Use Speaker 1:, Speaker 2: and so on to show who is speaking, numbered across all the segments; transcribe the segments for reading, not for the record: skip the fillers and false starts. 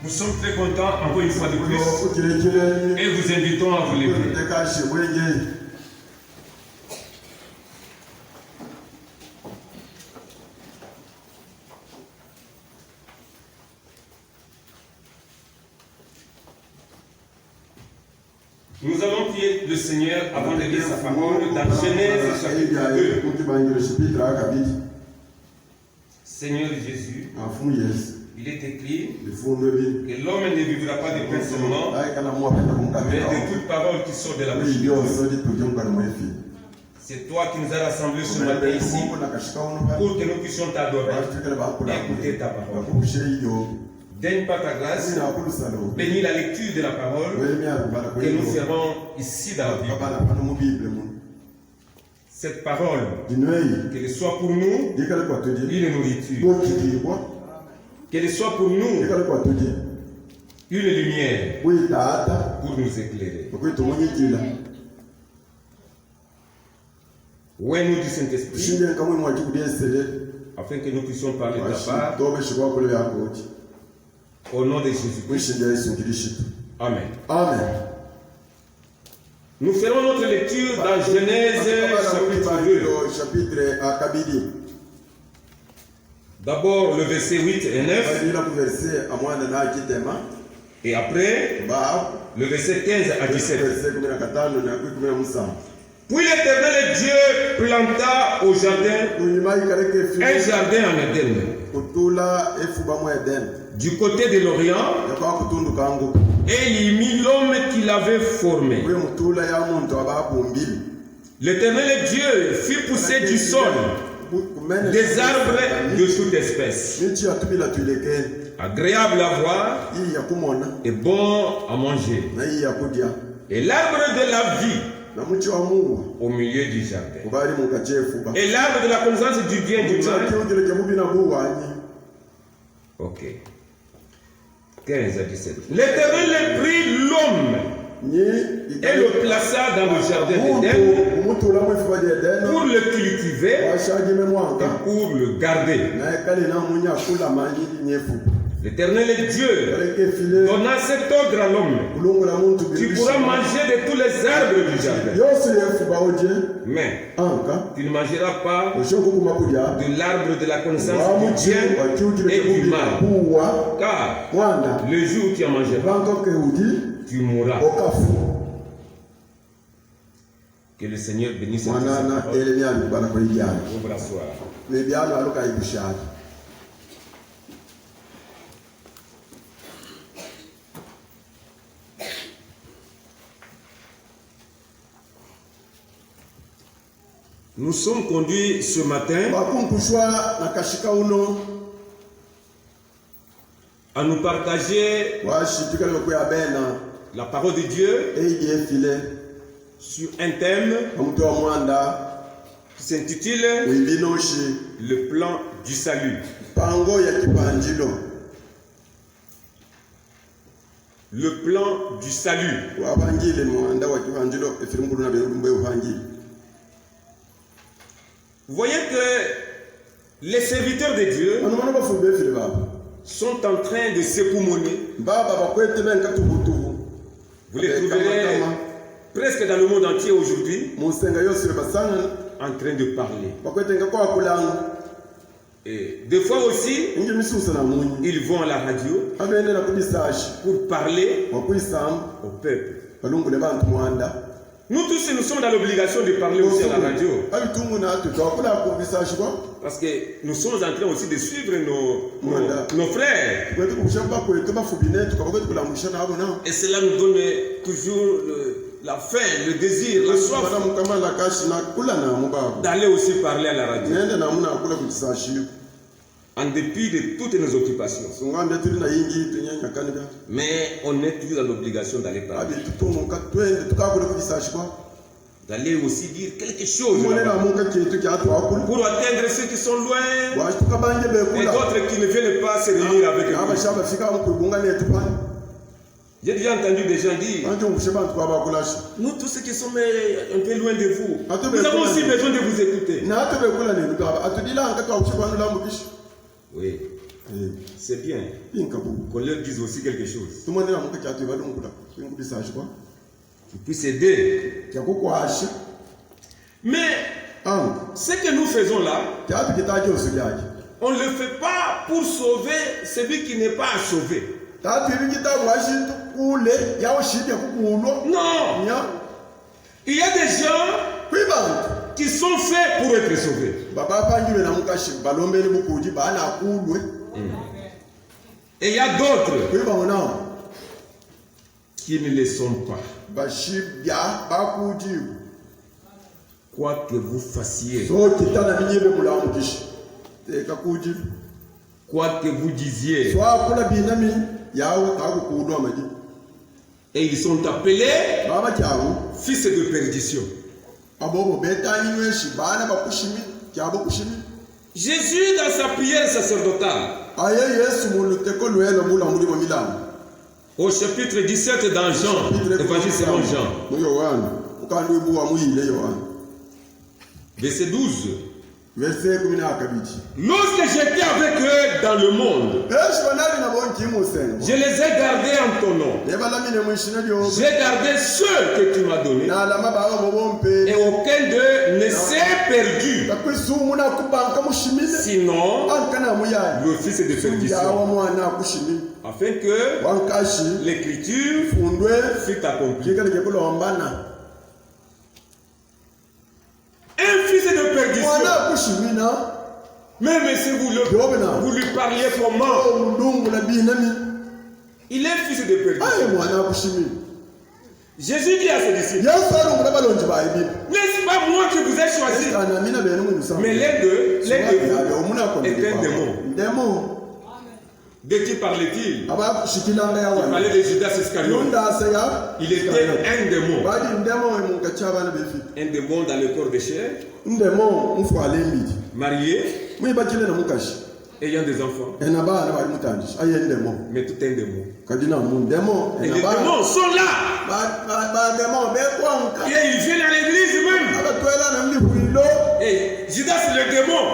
Speaker 1: Nous sommes très contents encore une fois de plus et vous invitons à vous lever. Nous allons prier le Seigneur avant de lire sa parole dans Genèse chapitre 2. Seigneur Jésus, il est écrit que l'homme ne vivra pas de pain seulement, mais de toute parole qui sort de la bouche de Dieu. C'est toi qui nous as rassemblés ce matin ici pour que nous puissions t'adorer et écouter ta parole. Donne par ta grâce, bénis la lecture de la parole que nous ferons ici dans la Bible. Cette parole, qu'elle soit pour nous une nourriture, qu'elle soit pour nous une lumière pour nous éclairer. Où est-nous du Saint-Esprit, afin que nous puissions parler de ta part, au nom de Jésus-Christ. Amen.
Speaker 2: Amen.
Speaker 1: Nous ferons notre lecture dans Genèse chapitre 2. D'abord le verset 8 et 9. Et après le verset 15 à 17. Puis l'Éternel Dieu planta au jardin un jardin en Éden, du côté de l'Orient, et il y mit l'homme qu'il avait formé. L'Éternel Dieu fit pousser du sol des arbres de toute espèce, agréables à voir et bons à manger, et l'arbre de la vie au milieu du jardin, et l'arbre de la connaissance du bien et du mal. Ok. 15 à 17. L'Éternel prit l'homme et le plaça dans le jardin d'Éden pour le cultiver et pour le garder. L'Éternel Dieu donna cet ordre à l'homme: tu pourras manger de tous les arbres du jardin, mais tu ne mangeras pas de l'arbre de la connaissance du bien et du mal, car le jour où tu en mangeras, tu mourras. Que le Seigneur bénisse cette parole. Ouvre la soirée. Nous sommes conduits ce matin à nous partager la parole de Dieu sur un thème qui s'intitule le plan du salut. Le plan du salut. Vous voyez que les serviteurs de Dieu sont en train de s'époumoner. Vous les trouverez presque dans le monde entier aujourd'hui en train de parler. Et des fois aussi, ils vont à la radio pour parler au peuple. Nous tous, nous sommes dans l'obligation de parler aussi à la radio. Parce que nous sommes en train aussi de suivre nos frères. Et cela nous donne toujours la faim, le désir, la soif d'aller aussi parler à la radio. En dépit de toutes nos occupations. Mais on est toujours dans l'obligation d'aller parler. D'aller aussi dire quelque chose pour atteindre ceux qui sont loin et d'autres qui ne viennent pas se réunir avec eux. J'ai déjà entendu des gens dire: nous tous ceux qui sommes un peu loin de vous, nous avons aussi besoin de vous écouter. Oui. C'est bien qu'on leur dise aussi quelque chose. Qu'ils puissent aider. Mais ce que nous faisons là, on ne le fait pas pour sauver celui qui n'est pas à sauver. Non. Il y a des gens qui sont faits pour être sauvés. Et il y a d'autres qui ne le sont pas. Quoi que vous fassiez, quoi que vous disiez, et ils sont appelés fils de perdition. Jésus, dans sa prière sacerdotale, au chapitre 17 dans Jean, l'évangile selon Jean, verset 12. Lorsque j'étais avec eux dans le monde, je les ai gardés en ton nom. J'ai gardé ceux que tu m'as donnés. Et aucun d'eux ne s'est perdu. Sinon, le fils de perdition. Afin que l'écriture fût accomplie. Un fils de perdition. Même si vous lui parliez comment, il est fils de perdition. Jésus dit à ses disciples, n'est-ce pas moi qui vous ai choisi? Mais l'un d'eux est un démon. De qui parlait-il? Il parlait de Judas Iscariote. Il était un démon. Un démon dans le corps de chair. Marié. Ayant des enfants. Mais tout un démon. Et les démons sont là. Et ils viennent à l'église même. Et Judas le démon.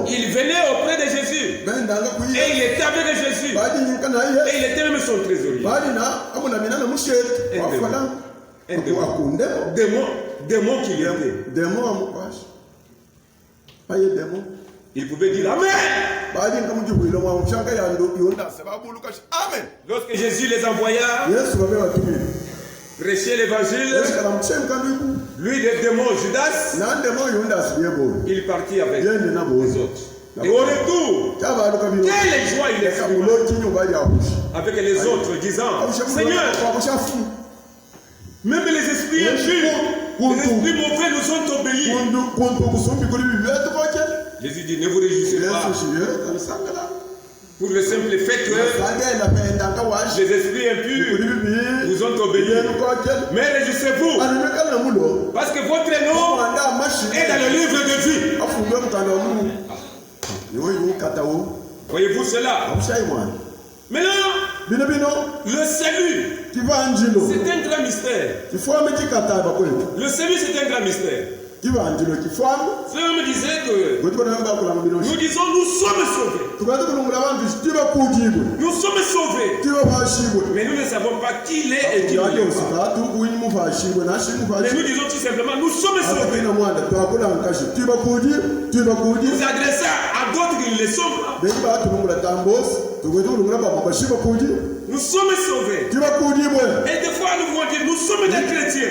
Speaker 1: Il venait auprès de Jésus. Et il était avec Jésus. Et il était même son trésorier. Un démon qu'il était. Il pouvait dire Amen. Lorsque Jésus les envoya prêcher l'évangile, lui, le démon Judas, il partit avec les autres. Et au retour, quelle joie il est avec les autres, disant Seigneur, même les esprits impurs, les esprits mauvais nous ont obéis. Jésus dit ne vous réjouissez pas. Pour le simple fait que les esprits impurs vous ont obéi. Mais réjouissez-vous, parce que votre nom est dans le livre de vie. Voyez-vous cela? Maintenant, le salut, c'est un grand mystère. Le salut, c'est un grand mystère. Cela me disait que nous disons nous sommes sauvés. Nous sommes sauvés. Mais nous ne savons pas qui il est et qui il n'est pas. Mais nous disons tout simplement nous sommes sauvés. Vous adressez à d'autres qui ne le sont pas. Nous sommes sauvés. Et des fois nous voulons dire nous sommes des chrétiens.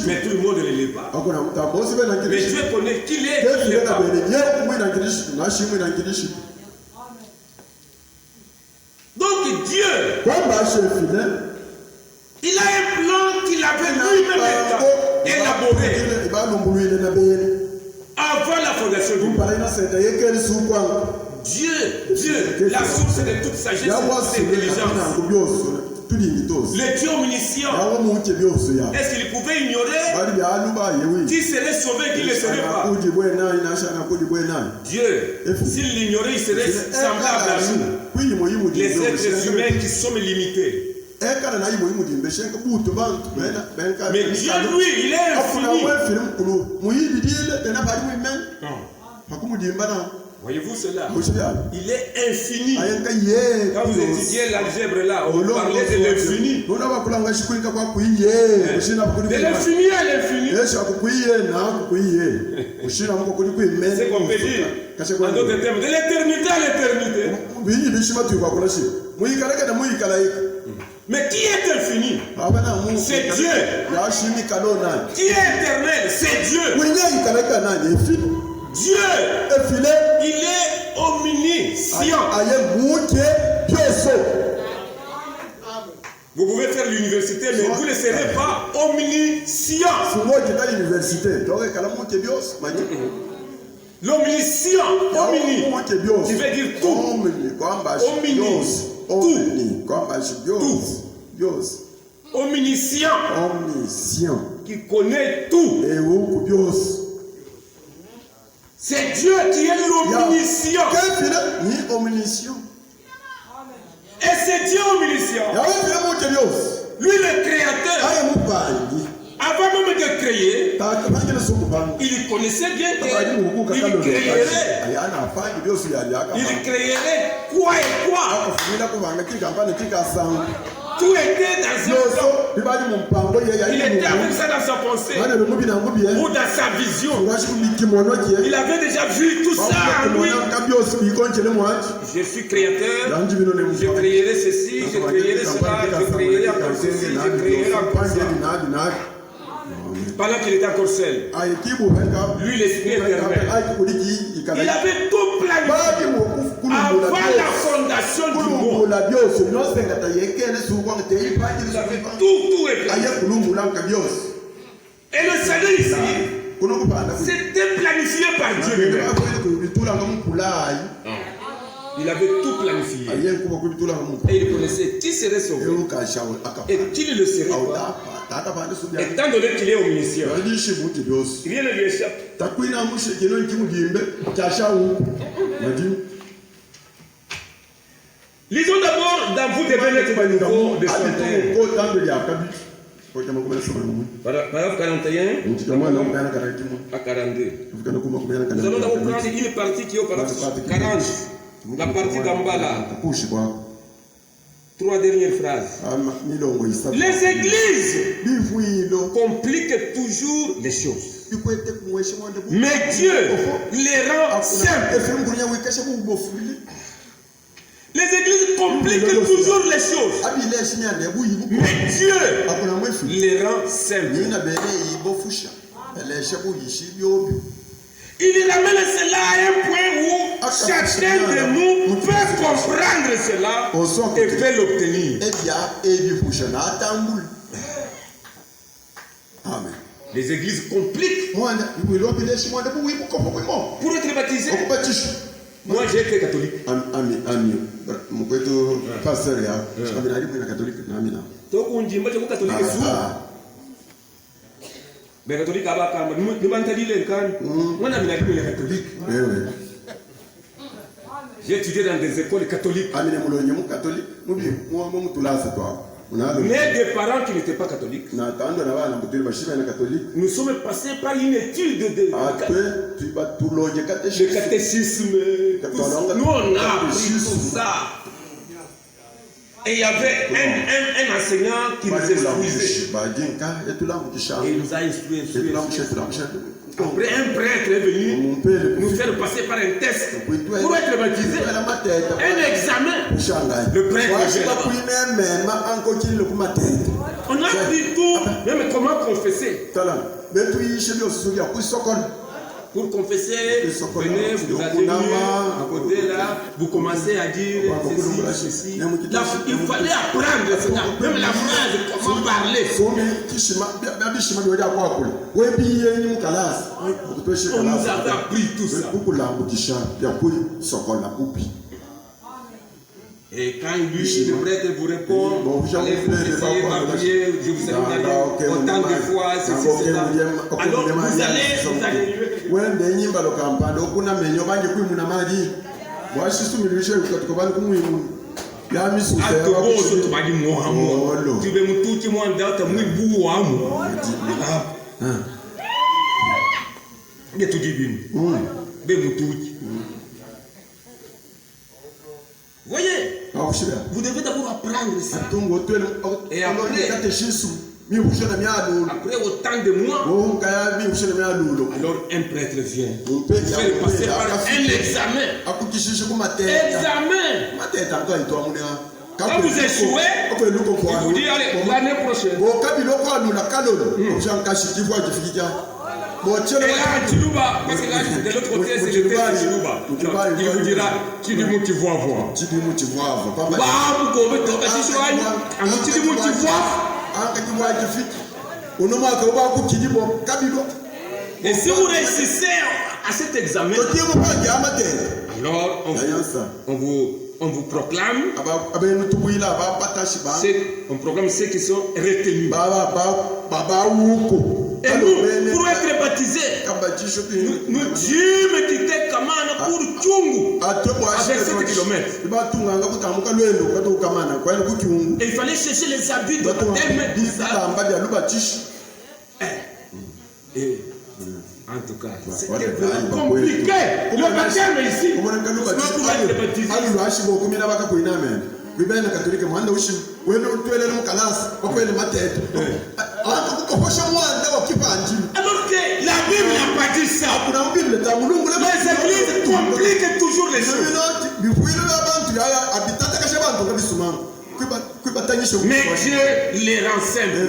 Speaker 1: Mais tout le monde ne l'est pas. Mais Dieu connaît qui il est et qui n'est pas. Donc Dieu, il a un plan qu'il avait lui-même élaboré avant la fondation du monde. Dieu, la source de toute sagesse et d'intelligence. Le Dieu omniscient, est-ce qu'il pouvait ignorer qui serait sauvé et qui ne le serait pas? Dieu, s'il l'ignorait, il serait semblable à nous, les êtres humains qui sommes limités. Mais Dieu, lui, il est infini. Voyez-vous cela? Il est infini. Quand vous étudiez l'algèbre là, on parlait de l'infini. De l'infini à l'infini. C'est qu'on peut dire, en d'autres termes, de l'éternité à l'éternité. Mais qui est infini? C'est Dieu. Qui est éternel? C'est Dieu. Dieu, il est omniscient. Vous pouvez faire l'université, mais vous ne serez pas omniscient. L'omniscient, omni, qui veut dire tout. Omnis, tout. Omniscient, qui connaît tout. C'est Dieu qui est l'omniscient. Et c'est Dieu omniscient. Lui le créateur. Avant même de créer, il connaissait bien qu'il créerait quoi et quoi. Tout était dans son plan. Il était avec ça dans sa pensée ou dans sa vision. Il avait déjà vu tout ça en lui. Je suis créateur, je créerai ceci, je créerai cela, je créerai encore ceci, je créerai encore cela. Pendant qu'il était encore seul, lui l'esprit éternel, il avait tout planifié avant la fondation du monde. Il avait tout planifié. Et le salut ici, c'était planifié par Dieu lui-même. Il avait tout planifié. Et il connaissait qui serait sauvé et qui ne le serait pas. Étant donné qu'il est omniscient, rien ne lui échappe. Lisons d'abord dans vous devez être nouveau de Paragraphe 41 à 42. Nous allons d'abord prendre une partie qui est au paragraphe 40. La partie d'en bas là. 3 dernières phrases. Les églises compliquent toujours les choses. Mais Dieu les rend simples. Les églises compliquent toujours les choses. Mais Dieu les rend simples. Il ramène cela à un point où chacun de nous peut comprendre cela et peut l'obtenir. Amen. Les églises compliquent. Pour être baptisé, moi j'ai été catholique. Mais catholique j'ai étudié dans des écoles catholiques. Mais des parents qui n'étaient pas catholiques. Nous sommes passés par une étude de catéchisme. Nous on a appris tout ça. Et il y avait un enseignant qui nous instruisait. Et il nous a instruit. Après, un prêtre est venu nous faire passer par un test pour être baptisé. Un examen. Le prêtre on a appris tout, même comment confesser. Pour confesser, venez, vous atteignez à côté là, vous commencez à dire ceci. Là, il fallait apprendre cela, même la phrase, comment parler. On nous a appris tout ça. Et quand lui, le prêtre vous répond, allez vous essayer par prier, je vous salue autant de fois, ceci, cela. Alors vous allez
Speaker 2: Vous devez d'abord apprendre ça. Et après autant de mois, alors un prêtre vient. Vous faites passer par un examen. Quand vous échouez, il vous dit allez, l'année prochaine. Et là, Chilouba, parce que là, de l'autre côté, c'est le thème de Chilouba. Il vous dira, Chidimu tu vois voir. Et si vous réussissez à cet examen, alors on vous proclame, on proclame ceux qui sont retenus. Et nous, pour être baptisés, nous dûmes quitter Kamana pour Tchungu, avec 7 kilomètres. Et il fallait chercher les habits de baptême. En tout cas, c'était vraiment compliqué. Le baptême ici, pour être baptisé. Alors que la Bible n'a pas dit ça. Les églises compliquent toujours les choses. Mais Dieu les renseigne.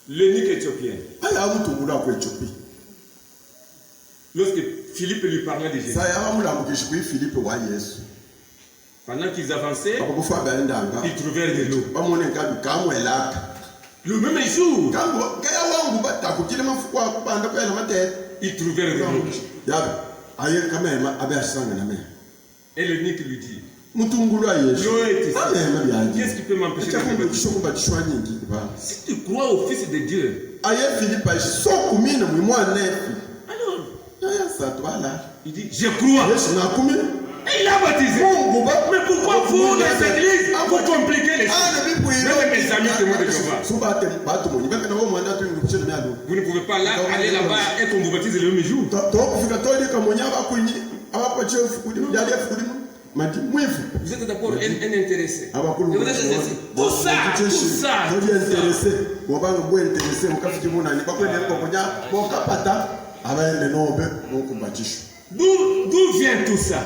Speaker 2: L'eunuque éthiopien. Lorsque Philippe lui parlait de Jésus, pendant qu'ils avançaient, ils trouvèrent de l'eau. Le même jour, ils trouvèrent de l'eau. Et l'eunuque lui dit, l'eau est ici. Qu'est-ce qui peut m'empêcher de me baptiser? Si tu crois au Fils de Dieu, alors, il dit, je crois. Et il a baptisé. Mais pourquoi vous, les églises, vous compliquez les choses? Même mes amis témoins de Jéhovah, vous ne pouvez pas aller là-bas et qu'on vous baptise le même jour. Vous êtes d'abord un intéressé. Vous êtes intéressé. Tout ça. D'où vient tout ça?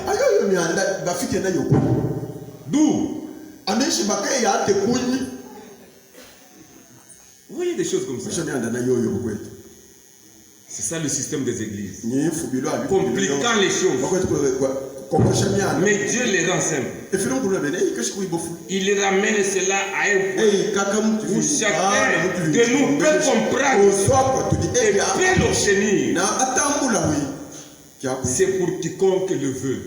Speaker 2: D'où? Vous voyez des choses comme ça. C'est ça le système des églises. Compliquant les choses. Mais Dieu les rend simples. Il ramène cela à un point où chacun de nous peut comprendre et peut l'obtenir. C'est pour quiconque le veut.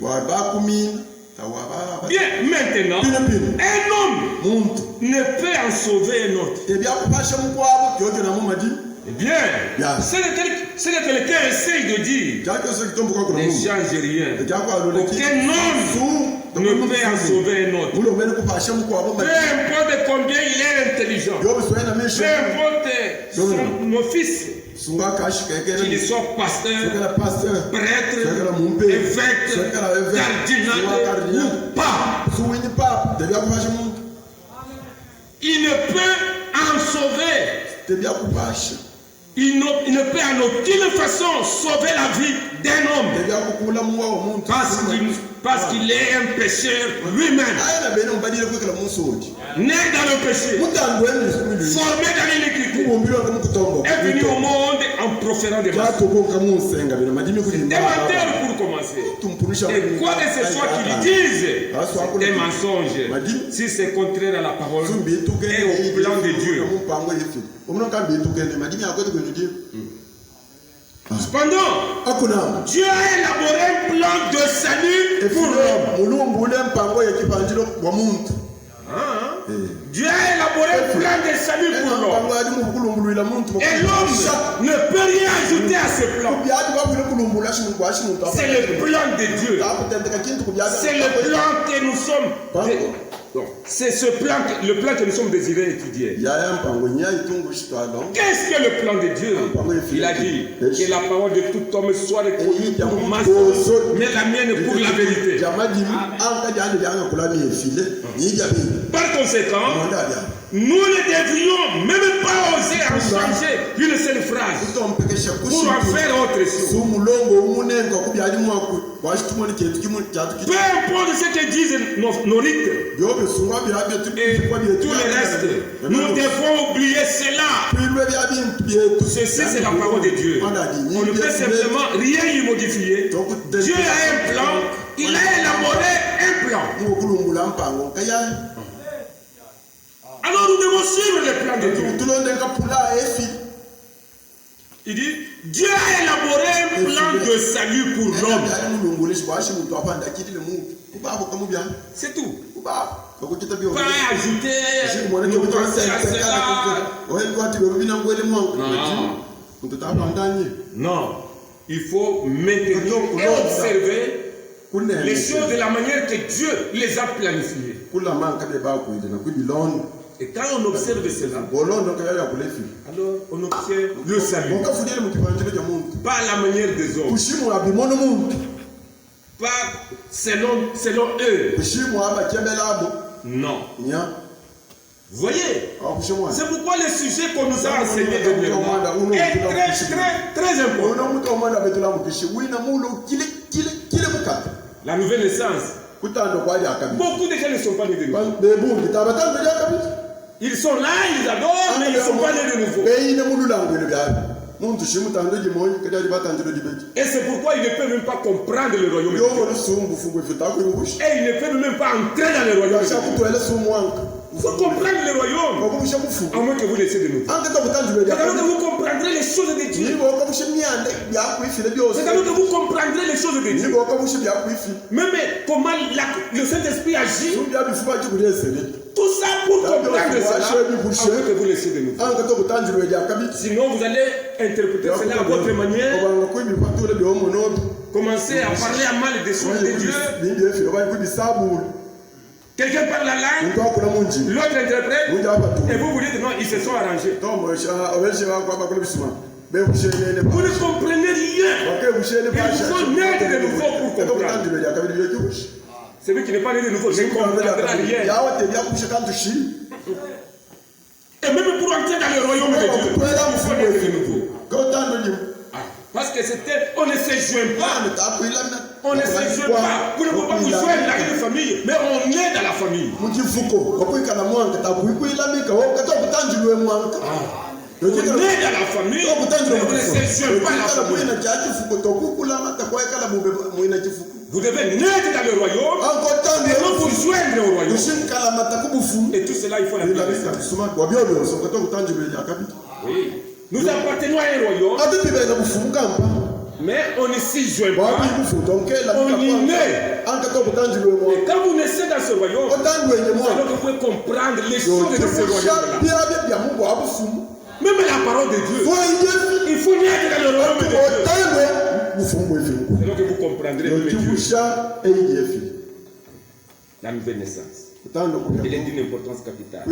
Speaker 2: Bien, maintenant, un homme ne peut en sauver un autre. Bien, c'est que quelqu'un essaye de dire, ne change rien. Aucun homme ne peut en sauver un autre. Peu importe combien il est intelligent, peu importe son office, qu'il soit pasteur, prêtre, évêque, cardinal ou pape, il ne peut en sauver. Il ne peut en aucune façon sauver la vie d'un homme parce qu'il est un pécheur lui-même. Né dans le péché, formé dans l'iniquité, est venu au monde en proférant des mensonges. Des menteurs pour commencer. Et quoi que ce soit qu'ils disent, c'est des mensonges. Si c'est contraire à la parole et au plan de Dieu. Cependant, Dieu a élaboré un plan de salut pour l'homme. Dieu a élaboré un plan de salut pour l'homme. Et l'homme ne peut rien ajouter à ce plan. C'est le plan de Dieu. C'est le plan que nous sommes C'est ce plan, le plan que nous sommes désirés étudier. Qu'est-ce que le plan de Dieu? Il a dit que la parole de tout homme soit reconnue pour ma chose, mais la mienne pour la vérité. Par conséquent, nous ne devrions même pas oser en changer une seule phrase pour en faire autre chose. Peu importe ce que disent nos rites et tout le reste, nous devons oublier cela. Ceci, c'est la parole de Dieu. On ne peut simplement rien y modifier. Dieu a un plan, il a élaboré un plan. Alors nous devons suivre le plan de Dieu. Il dit, Dieu a élaboré un plan de salut pour l'homme. C'est tout. Pas ajouter, nous penser à cela. Non, il faut maintenir et observer les choses de la manière que Dieu les a planifiées. Et quand on observe cela, alors on observe le salut. Pas à la manière des hommes. Pas selon eux. Non. Vous voyez, c'est pourquoi le sujet qu'on nous a enseigné dernièrement est très important. La nouvelle naissance. Beaucoup de gens ne sont pas nés de nouveau. Ils sont là, ils adorent, mais ils ne sont pas nés de nouveau. Et c'est pourquoi ils ne peuvent même pas comprendre le royaume de Dieu. Et ils ne peuvent même pas entrer dans le royaume de Dieu. Il faut comprendre le royaume. À moins que vous laissiez de nouveau. C'est-à-dire que vous comprendrez les choses de Dieu. C'est-à-dire que vous comprendrez les choses de Dieu. Même comment le Saint-Esprit agit. Tout ça pour comprendre cela. À moins que vous laissiez de nouveau. Sinon vous allez interpréter cela à votre manière. Commencez à parler à mal des choses de Dieu. Quelqu'un parle la langue, l'autre interprète, et vous vous dites non, ils se sont arrangés. Vous ne comprenez rien. Il faut naître de nouveau pour comprendre. Celui qui n'est pas né de nouveau, je ne comprendrai rien. Et même pour entrer dans le royaume de Dieu, il faut naître de nouveau. Parce que c'était, on ne se joint pas. On ne se joint pas. Vous ne pouvez pas vous joindre dans une famille, mais on est dans la famille. On est dans la famille, mais on ne se joint pas à la famille. Vous devez naître dans le royaume et non vous joindre au royaume. Et tout cela, il faut l'appliquer. Oui. Nous appartenons à un royaume, mais on ne s'y joint pas. On y naît. Et quand vous naissez dans ce royaume, alors vous pouvez comprendre les choses de ce royaume-là. Même la parole de Dieu, il faut naître dans le royaume de Dieu. Alors que vous comprendrez le Dieu. La nouvelle naissance. Elle est d'une importance capitale.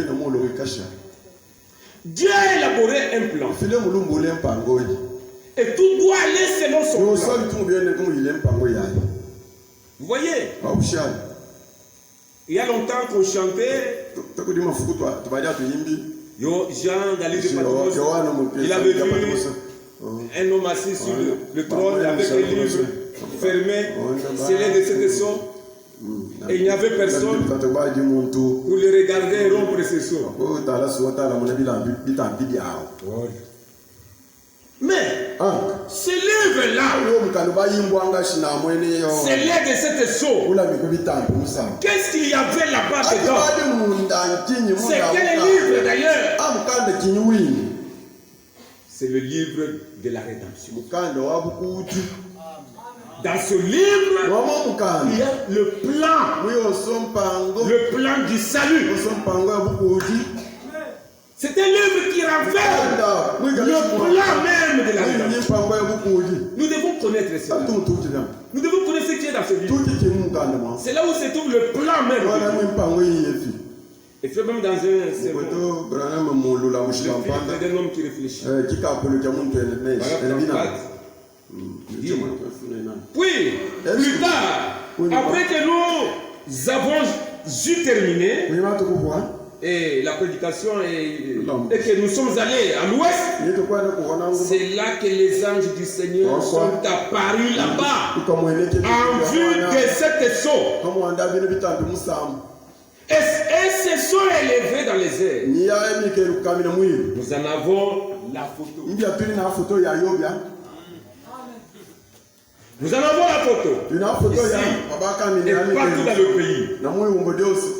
Speaker 2: Dieu a élaboré un plan. Et tout doit aller selon son plan. Vous voyez? Il y a longtemps qu'on chantait. Jean dans l'île de Patmos, il avait vu un homme assis sur le trône avec les livres fermés, scellés de cette sceaux. Et il n'y avait personne pour le regarder et rompre ses sceaux. Mais ce livre-là, scellé de cette sceau, qu'est-ce qu'il y avait là-bas dedans? C'est quel livre d'ailleurs? C'est le livre de la rédemption. Dans ce livre, il y a le plan du salut. C'est un livre qui révèle le plan même de la rédemption. Nous devons connaître cela. Nous devons connaître ce qui est dans ce livre. C'est là où se trouve le plan même. Et fait même dans un homme qui réfléchit. Puis, plus tard, après que nous avons terminé et la prédication et que nous sommes allés à l'ouest, c'est là que les anges du Seigneur sont apparus là-bas en vue de cette eau. Et se sont élevés dans les airs. Nous en avons la photo. Nous en avons la photo. Ici, et partout dans le pays.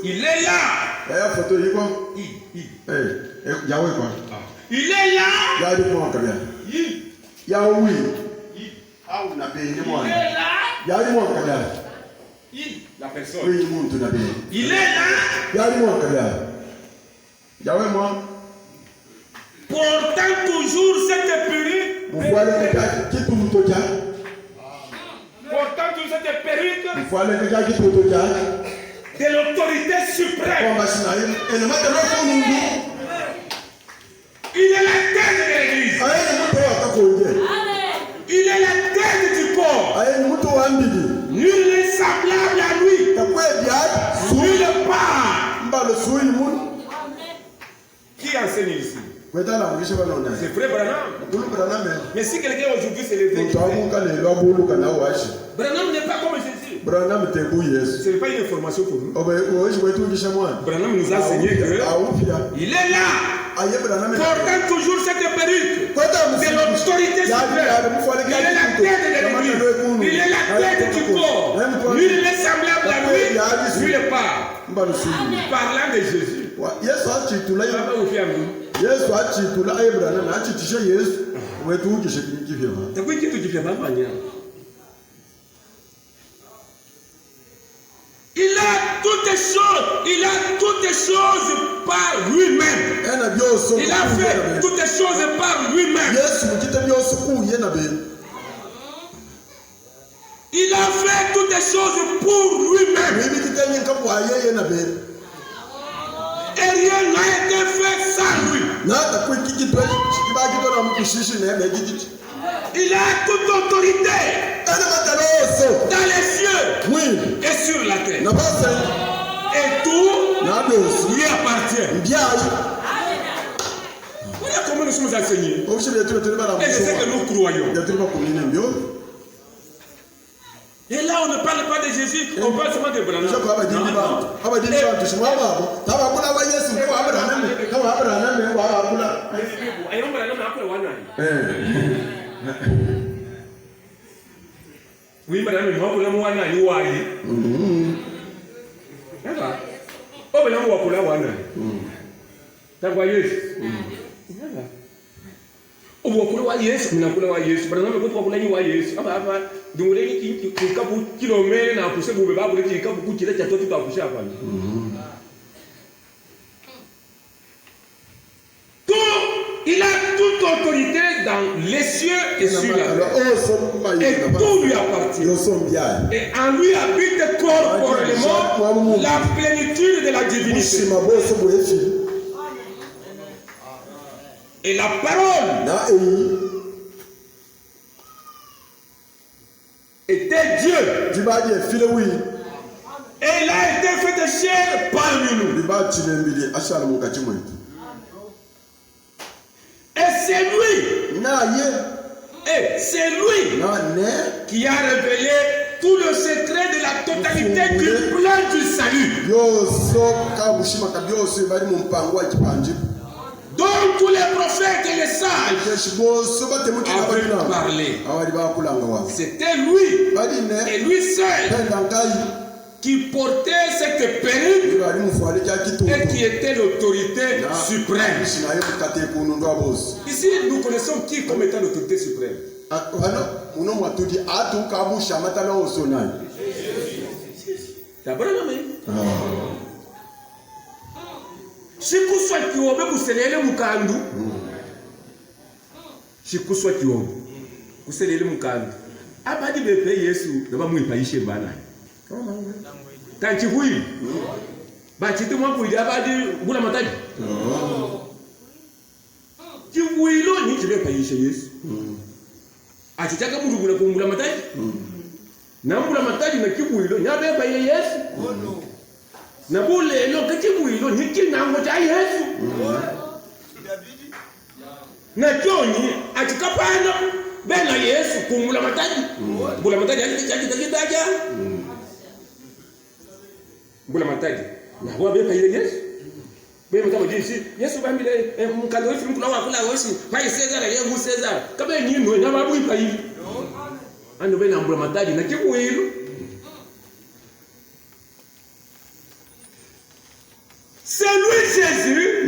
Speaker 2: Il est là. Il est là. La personne. Il est là. Portant toujours cette perruque. Portant toujours cette perruque de l'autorité suprême. Il est la tête de l'église. Il est la tête du corps. Nul n'est semblable à lui. Nul part. Qui enseigne ici? C'est frère Branham. Mais si quelqu'un aujourd'hui se lève, Branham n'est pas comme Jésus. Ce n'est pas une information pour nous. Branham nous a enseigné que il est là, portant toujours cette perruque de l'autorité suprême. Il est la tête de l'église. Il est la tête du corps. Nul n'est semblable à lui. Nul n'est pas. Parlant de Jésus.
Speaker 3: Yesu achitula Abraham achitisha Yesu wetu ukishe kivyema.
Speaker 2: Takui kitu kivyema fanya. Il a toutes choses par lui-même. Il a fait toutes choses par lui-même. Il a fait toutes choses pour lui-même. Et rien n'a été fait sans lui. Il a toute autorité dans les cieux et sur la terre. Et tout lui appartient. Voilà comment nous sommes enseignés. Et c'est ce que nous croyons. Et là, on ne parle pas de Jésus, on parle seulement de Branham. Oui, madame, il Ukula wa Yesu mnakula wa Yesu bana ngombe kwa kula wa Yesu hapa dungule ki kapu kilomere na kushe bube babu ki kapu kukira cha toto takusha hapa tout il a toute autorité dans les cieux et sur la terre et tout lui appartient et en lui habite corporellement la plénitude de la divinité. Et la parole était Dieu. Et il a été fait de chair parmi nous. Et c'est lui. Et c'est lui qui a révélé tout le secret de la totalité du plan du salut. Donc tous les prophètes et les sages avaient parlé. C'était lui et lui seul qui portait cette perruque et qui était l'autorité suprême. Ici, nous connaissons qui comme étant l'autorité suprême? Shikuswa kiombe kuselele mukandu. Shikuswa kiombe kuselele mukandu. abadi bepe Yesu na ba mu ipaishe bana tanchi hui ba chiti mwa kuidi abadi bula mataji kiwilo ni chibe paishe Yesu achitaka mundu bula kumbula mataji na mbula mataji na kiwilo nyabe pa Yesu na bule lo kiwilo ni kinango cha Yesu na kyoni achikapana bena Yesu kumbula mataji bula mataji achitaja bula mataji na huwa bepa Yesu bema kama jinsi Yesu bambile mkalo wetu mkula wakula Yesu kwa Caesar yeye mu Caesar kama nyino na babu ipa hivi ando bena mbula mataji na kiwilo c'est lui Jésus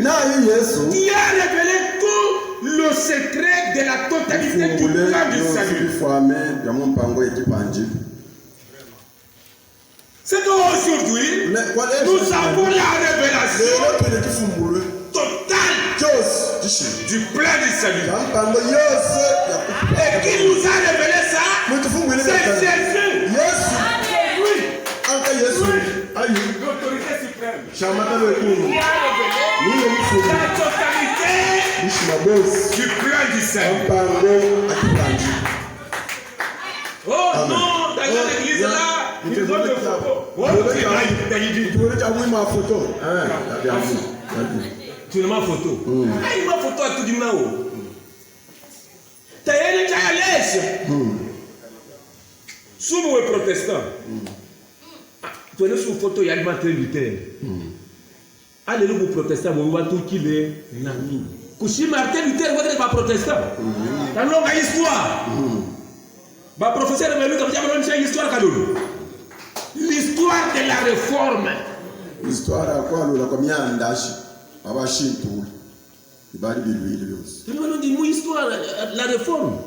Speaker 2: qui a révélé tout le secret de la totalité du plan du salut. C'est qu'aujourd'hui, nous avons la révélation totale du plan du salut. Et qui nous a révélé ça? C'est Jésus. L'autorité suprême. Qui a révélé la totalité du plan du salut. Oh non, dans l'église là, ils ont des photos. Tu ne m'as photo. Il m'a photo à tout du monde. Tu es à l'aise. Si vous êtes protestant, tu es sur photo, il y a le Martin Luther. Allez, vous protestants, vous voyez tout qu'il est. Si Martin Luther, vous n'êtes pas protestant. Dans longue histoire. Le professeur de l'histoire. L'histoire de la réforme.
Speaker 3: L'histoire à quoi nous la combien d'âge à Washington. Il va dire lui.
Speaker 2: Nous disons l'histoire, la réforme.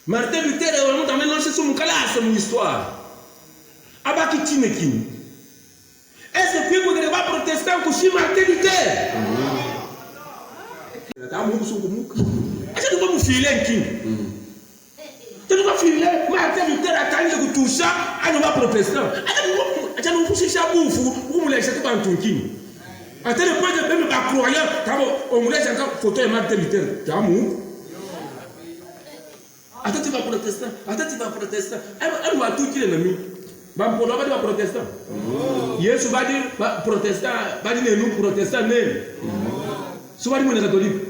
Speaker 2: Martin Luther est vraiment dans le son classe mon histoire. Abaki Tinekini. Est-ce que vous n'êtes pas protestant que si Martin Luther? Est-ce que vous me filez un king? Tu ne vas pas filer, Martin Luther a quand même tout ça, à nous pas protestant. Tu ne vas pas chercher à vous me laissez tout en tout king. À tel point que même les croyants, on me laisse encore photo de Martin Luther. Tu as mou? Attends, tu vas protestant. Attends, tu vas protestant. Elle va tout qui est l'ennemi. Bah, pour l'homme, tu vas protestant. Yesu va dire protestant, va dire nous protestants, mais. Souvent, nous sommes catholiques.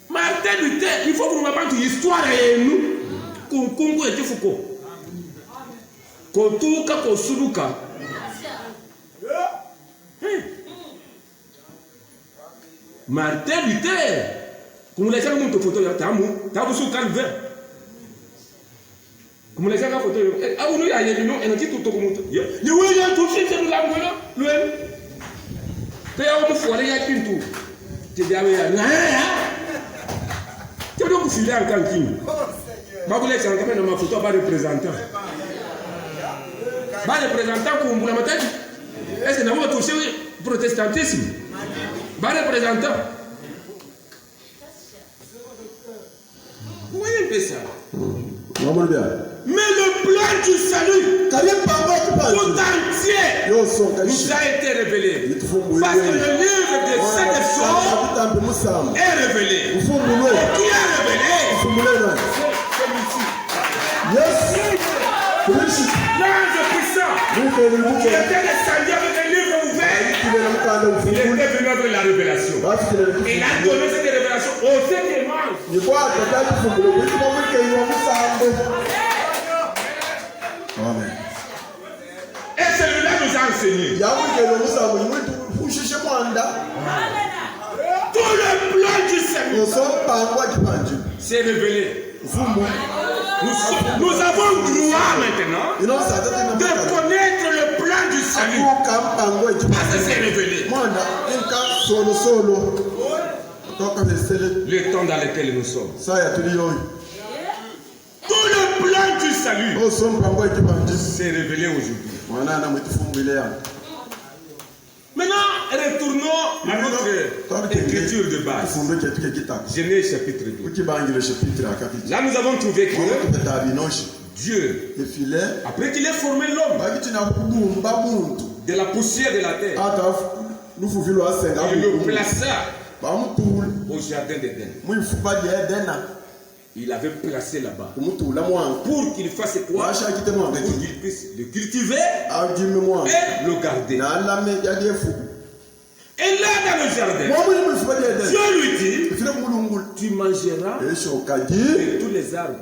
Speaker 2: Martin Luther, il faut que nous apprenions l'histoire et nous. Kungu et Foucault. Kotuka, Kosuluka. Martin Luther. Comme les gens montrent photo, t'as sous calvaire. Comme les gens montrent photo, ah oui, il y a des gens, et on dit tout comme ça. Il y a tout ce que nous avons là, lui. Tu as un foyer, il y a qu'une tour. Tu dis, ah oui, tu as donc filé en cantine. Vous les gens qui ont ma photo, pas représentant. Pas représentant pour vous la matin. Est-ce que nous avons touché le protestantisme? Pas représentant. Vous voyez un peu ça? Mais le plan du salut tout entier nous a été révélé. Parce que le livre de cette choses est révélé. Et qui a révélé? L'ange puissant qui était descendu avec un livre ouvert, il était venu avec la révélation. Il a donné cette révélation aux 7 dimanches.
Speaker 3: Amen.
Speaker 2: Et celui-là nous a enseigné. Tout le plan du Seigneur s'est révélé. Nous avons droit maintenant de connaître le plan du salut. Parce que c'est révélé. Le temps dans lequel nous sommes. Tout le plan du salut s'est révélé aujourd'hui. Maintenant, retournons à notre écriture de base. Genèse chapitre 2. Là, nous avons trouvé que Dieu, après qu'il ait formé l'homme de la poussière de la terre, il le plaça au jardin d'Éden. Il avait placé là-bas pour qu'il fasse quoi? Pour qu'il puisse le cultiver et le garder. Et là dans le jardin, Dieu lui dit, tu mangeras de tous les arbres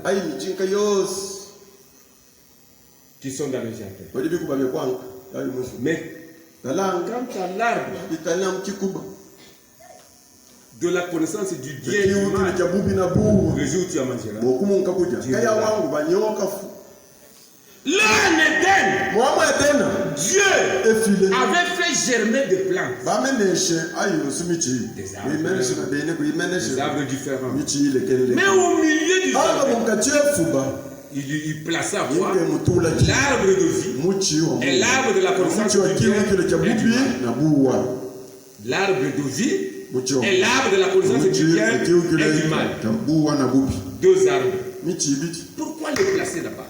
Speaker 2: qui sont dans le jardin. Mais quant à l'arbre de la connaissance du bien et du mal, le jour où tu en mangeras, là en Éden, Dieu avait fait germer des plantes, des arbres différents. Mais au milieu du jardin, il plaça l'arbre de vie et l'arbre de la connaissance du bien et du mal. L'arbre de vie et l'arbre de la connaissance du bien et du mal. Deux arbres. Pourquoi les placer là-bas?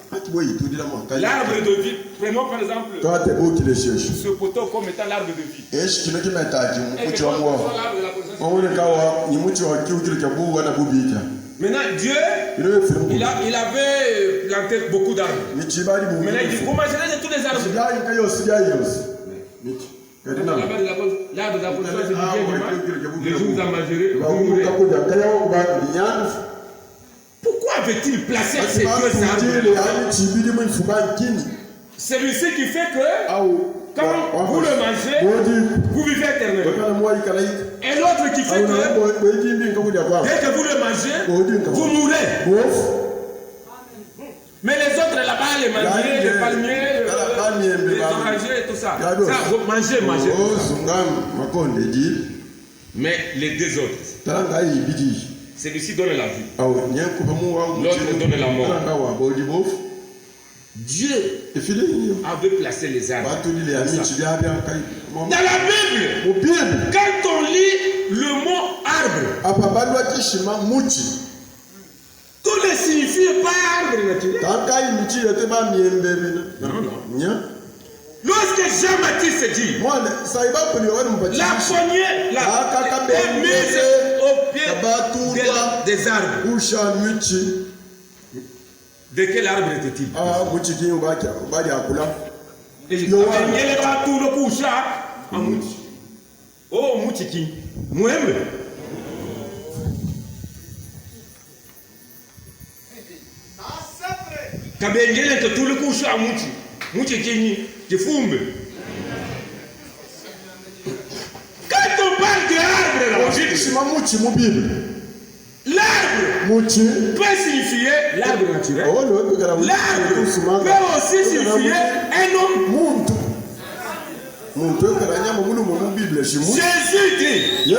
Speaker 2: L'arbre de vie, prenons par exemple ce poteau comme étant l'arbre de vie. Et maintenant, Dieu, il avait planté beaucoup d'arbres. Maintenant, il dit, vous mangerez de tous les arbres. L'arbre de la connaissance du bien et du mal, les jours où vous en mangerez, vous mourrez. Pourquoi avait-il placé ces deux arbres? Celui-ci qui fait que quand vous le mangez, vous vivez éternellement. Et l'autre qui fait que dès que vous le mangez, vous mourrez. Mais les autres là-bas, les manguiers, les palmiers, les orangers et tout ça, vous mangez. Mais les deux autres, celui-ci donne la vie, l'autre donne la mort. Dieu avait placé les arbres. Dans la Bible, quand on lit le mot arbre, tout ne signifie pas arbre naturel. Non. Lorsque Jean-Baptiste dit, la poignée est mise au pied des arbres. De quel arbre était-il? Oh, Mouchiki. Mouembe. Kabengele to tout le couche à Mouchi. Mouchiki, qui fume. Quand on parle de l'arbre, l'arbre peut signifier l'arbre naturel. L'arbre peut aussi signifier un homme. Jésus dit, je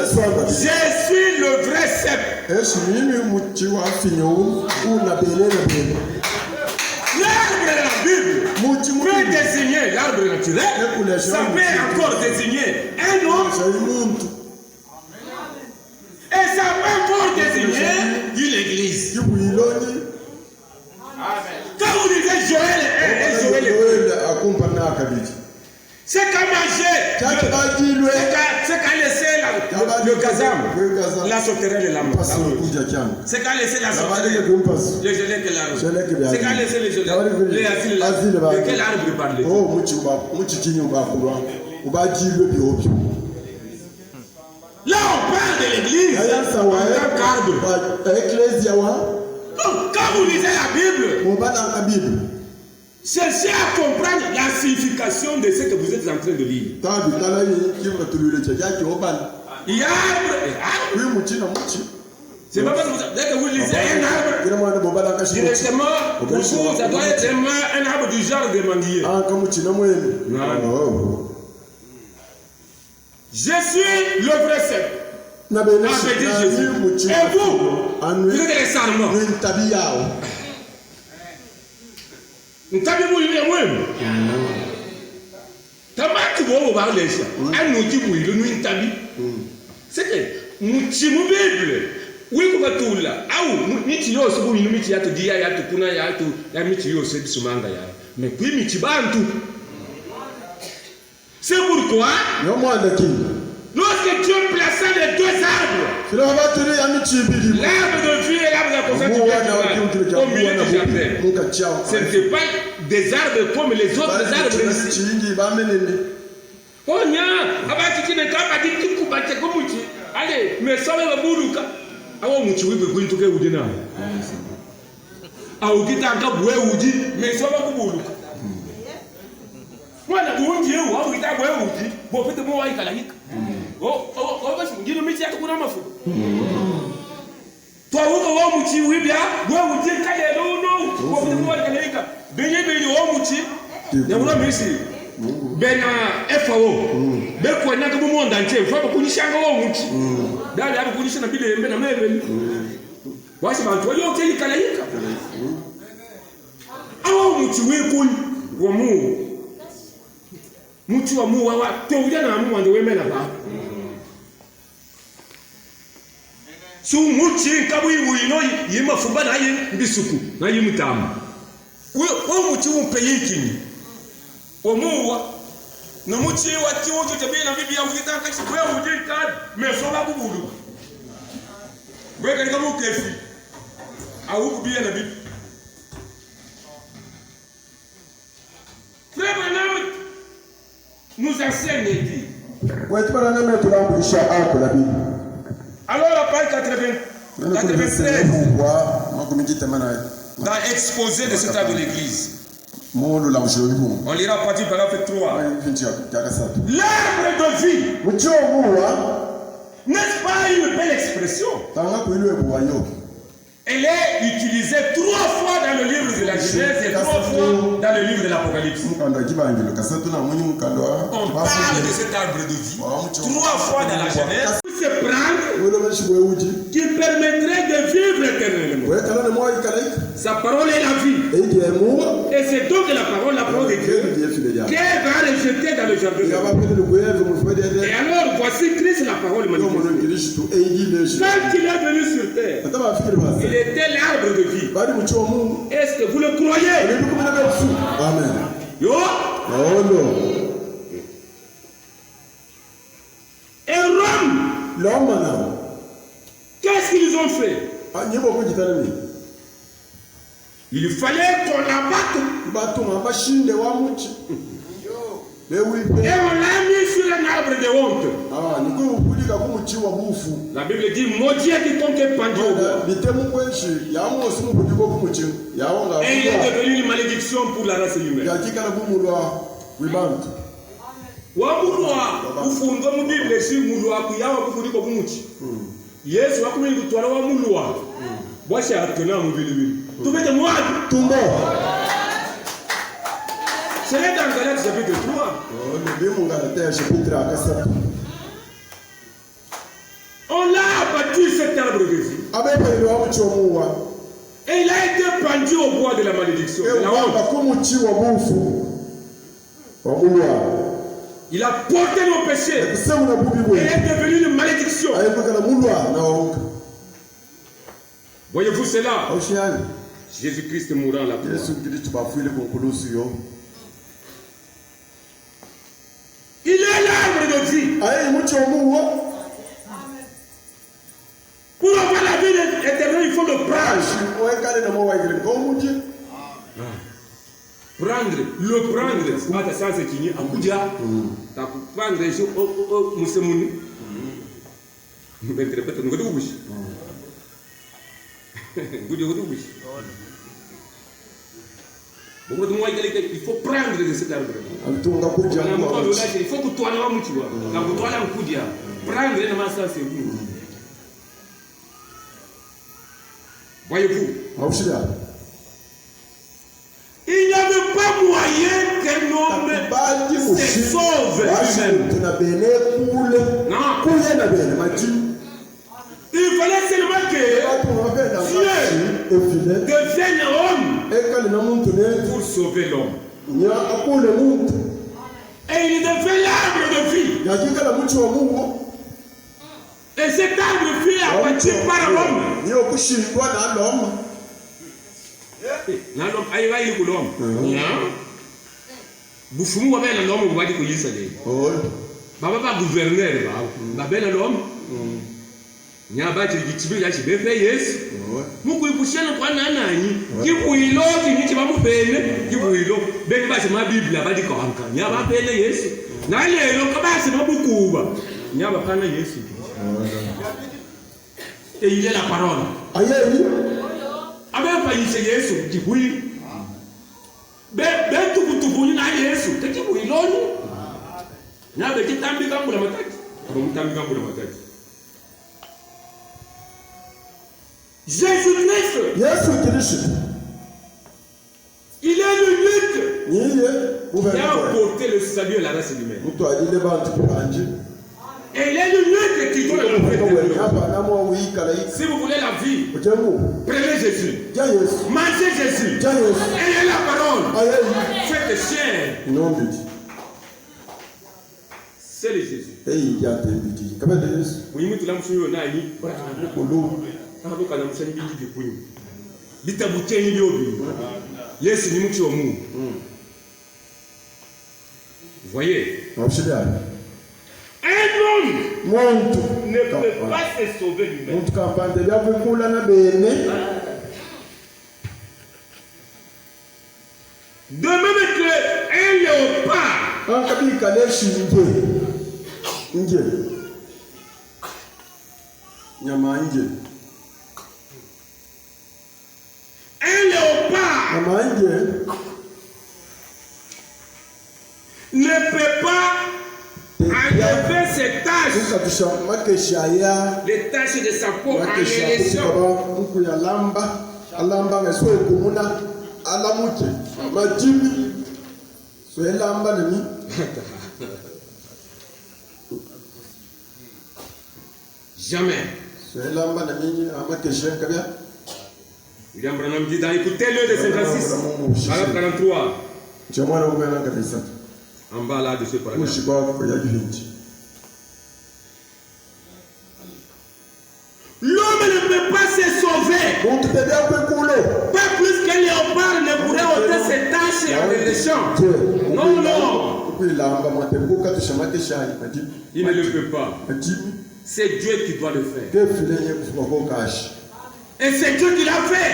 Speaker 2: suis le vrai cep. L'arbre de la Bible peut désigner l'arbre naturel. Ça peut encore désigner un homme. Et ça peut encore désigner une église. Quand vous dites Joël et Joël c'est qu'à manger, c'est qu'à laisser le gazam, la sauterelle et la mort. C'est qu'à laisser la sauterelle, le gelé et la rose. C'est qu'à laisser le gelé, les asiles, de quel arbre parlez-vous? Là, on parle de l'église en tant qu'arbre. Quand vous lisez la Bible, cherchez à comprendre la signification de ce que vous êtes en train de lire. Il y a arbre et arbre. C'est pas parce que dès que vous lisez un arbre, directement, pour vous, ça doit être un arbre du genre de manguier. Non. Je suis le vrai cep. Avait dit Jésus. Et vous, vous êtes les sarments. Vous savez, vous, Tamati bo ba lesha. Anuji builo nu intabi. C'est que muchi mu Bible. Oui ko batula. Au miti yose bu minu miti yato dia yato kuna yato ya miti yose bisumanga ya. Mais puis miti bantu. C'est pourquoi lorsque Dieu plaça les deux arbres, l'arbre de vie et l'arbre de la connaissance du bien au milieu du jardin, ce n'était pas des arbres comme les autres arbres ici. Oh nya, abati kine kapa diki kubate kumuchi. Allez, mais ça va buluka. Awo muchi wibe kwintuke udina. Awo kitanga bwe udi, mais ça va buluka. Mwana buunji yewu au kitabu yewu uji bo pete mo waika lahika basi ngino miti yako kuna mafu to awo wo muchi wibya bo uji kale no bo pete mo waika lahika benye wo muchi ya una misi bena FAO be ko na ko mo ndanje fa ko kunyishanga wo muchi dali abi kunyisha na bile embe na mebe wasi bantu yo ke kala hika awo muchi wikuni wo mu mutu wa mu wa te uja na mu wande weme na ba su muchi kabu yiwino yima fumba na yi bisuku na yi mutamu wo muchi umpe yikini wo mu wa no muchi wa ti wojo te be na bibi ya ugita ka chikwe uji ka me so ba bubulu we ka mu kefi awu ku biya na bibi nous enseigne et dit. Alors la page 93 dans l'exposé de cet arbre de l'église. On lira à partir du paragraphe 3. L'arbre de vie. N'est-ce pas une belle expression? Elle est utilisée 3 fois dans le livre de la Genèse et 3 fois dans le livre de l'Apocalypse. On parle de cet arbre de vie 3 fois dans la Genèse. Se prendre qui permettrait de vivre éternellement. Sa parole est la vie. Et c'est donc la parole de Dieu qu'elle va rejeter dans le jardin. Et alors voici Christ la parole manifestée. Quand il est venu sur terre, il était l'arbre de vie. Est-ce que vous le croyez?
Speaker 3: Amen.
Speaker 2: Yo?
Speaker 3: Oh non.
Speaker 2: Et Rome, qu'est-ce qu'ils ont fait? Il fallait qu'on l'abatte. Et on l'a mis sur un arbre de honte. La Bible dit maudit quiconque est pendu au bois. Et il est devenu une malédiction pour la race humaine. Wamulwa kufunga mu Bible si mulwa kuyawa kufunika kumuchi. Yesu akumini kutwala wamulwa. Bwasha atona mu bilibili. Tubete mwadi tumbo. C'est dans Galates chapitre 3. On l'a abattu cet arbre de vie. Et il a été pendu au bois de la malédiction. Il a porté nos péchés. Et est devenu une malédiction. Voyez-vous cela? Jésus-Christ mourant là. Il est l'arbre de vie. Pour avoir la vie éternelle, il faut le prendre. Le prendre, ça c'est fini. Akudia, prendre les choses au Moussemouni. Nous répétons, nous devons bouger. Vous devez bouger. Il faut prendre de cet arbre. Il faut que toi, tu vois. Quand toi, prendre les massas, c'est vous. Voyez-vous? Il n'y avait pas moyen qu'un homme se sauve lui-même. Non. Il fallait seulement que Dieu devienne homme pour sauver l'homme. Et Et il devait l'arbre de vie. Et cet arbre fut abattu par l'homme. L'homme aïe aïe pour l'homme. Bouffou moi ben l'homme va dire que il s'est. Baba pas gouverneur ba ben l'homme. Nya ba ti gitibi ya chibe fe Yesu. Muku ibushana kwa nana anyi. Kibuilo kinyi ba mu bene, kibuilo. Ben ba se ma Bible ba di ko anka. Nya ba bene Yesu. Na lelo ka ba se ma bukuba. Nya ba kana Yesu. Et il est la parole. Aïe. Abe pa yise Yesu kibuilo. Ben tukutuku ni na Yesu. Te kibuilo ni. Nya be kitambi kambula mataki. Aba mutambi kambula mataki. Jésus-Christ, il est l'unique qui a apporté le salut à la race humaine. Et il est l'unique qui donne la vie. Si vous voulez la vie, prenez Jésus. Mangez Jésus. Ayez la parole. Faites chair. C'est le Jésus. Oui, mais tu l'as mis au nani. Vous voyez, un homme ne peut pas se sauver lui-même. De même qu'un léopard un léopard ne peut pas enlever ses taches, les taches de sa peau en élection. Jamais. William Branham dit dans écoutez-le de 56, paragraphe 43. En bas là de ce paragraphe. L'homme ne peut pas se sauver. Pas plus qu'un léopard ne pourrait ôter ses taches dans les champs. Non, non. Il ne le peut pas. C'est Dieu qui doit le faire. Et c'est Dieu qui l'a fait.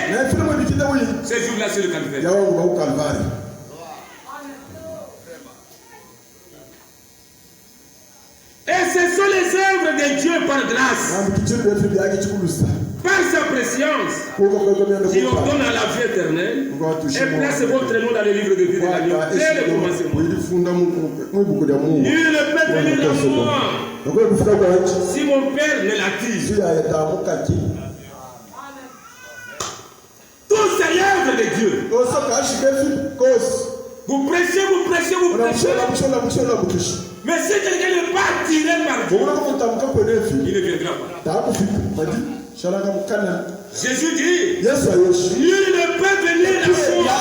Speaker 2: Ce jour-là, c'est le calvaire. Et ce sont les œuvres de Dieu par grâce. Par sa préscience, qui ordonne à la vie éternelle et place votre nom dans le livre de vie de l'agneau dès le commencement. Nul ne peut venir à moi si mon Père ne l'attise. Tout c'est l'œuvre de Dieu. Vous prêchez. Mais si quelqu'un n'est pas attiré par Dieu, il ne viendra pas. Jésus dit, nul ne peut venir à moi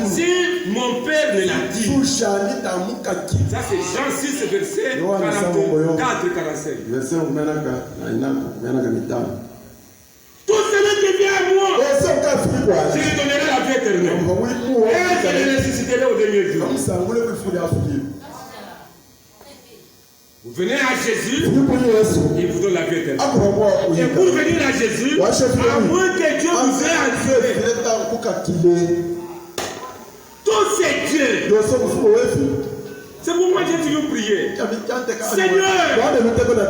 Speaker 2: si mon Père ne l'attise. Ça c'est Jean 6, verset 44-45. Tout celui qui vient à moi, je lui donnerai la vie éternelle. Et je le ressusciterai au dernier jour. Vous venez à Jésus, il vous donne la vie éternelle. Et pour venir à Jésus, à moins que Dieu vous ait attiré. Tout c'est Dieu. C'est pour moi que j'ai toujours prié. Seigneur,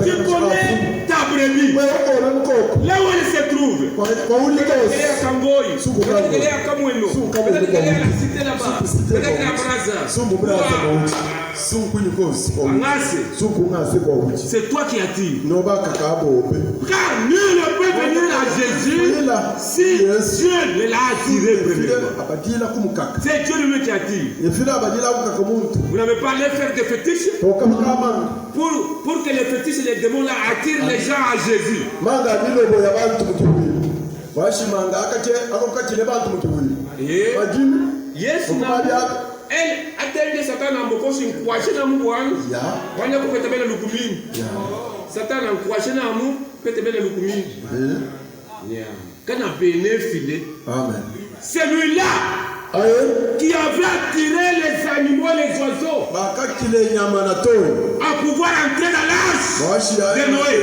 Speaker 2: tu connais ta brebis. Là où elle se trouve. Peut-être qu'elle est à Camboy. Peut-être qu'elle est à Kamoueno. Peut-être qu'elle est à la cité là-bas. Peut-être qu'elle est à Braza. C'est toi qui attires. Car nul ne peut venir à Jésus si Dieu ne l'a attiré premièrement. C'est Dieu lui-même qui attire. Vous n'avez pas allé faire des fétiches pour que les fétiches et les démons là attirent les gens à Jésus. Yes, atende Satan ambokosi nkwashe na Mungu wangu. Wanya kupeta bela lukumini. Satan nkwashe na Mungu pete bela lukumini. Kana bénéfice. Amen. Celui-là qui avait attiré les animaux, les oiseaux, à pouvoir entrer dans l'arche de Noé.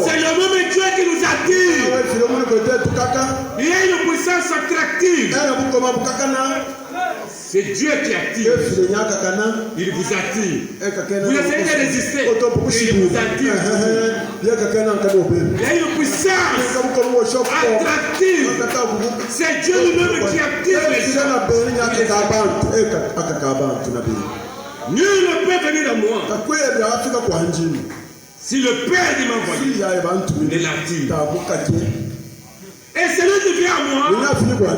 Speaker 2: C'est le même Dieu qui nous attire. Il y a une puissance attractive. C'est Dieu qui attire. Il vous attire. Vous essayez de résister. Il vous attire. Il y a une puissance attractive. C'est Dieu lui-même qui attire les gens. Nul ne peut venir à moi si le Père qui m'a envoyé ne l'attire. Et celui qui vient à moi,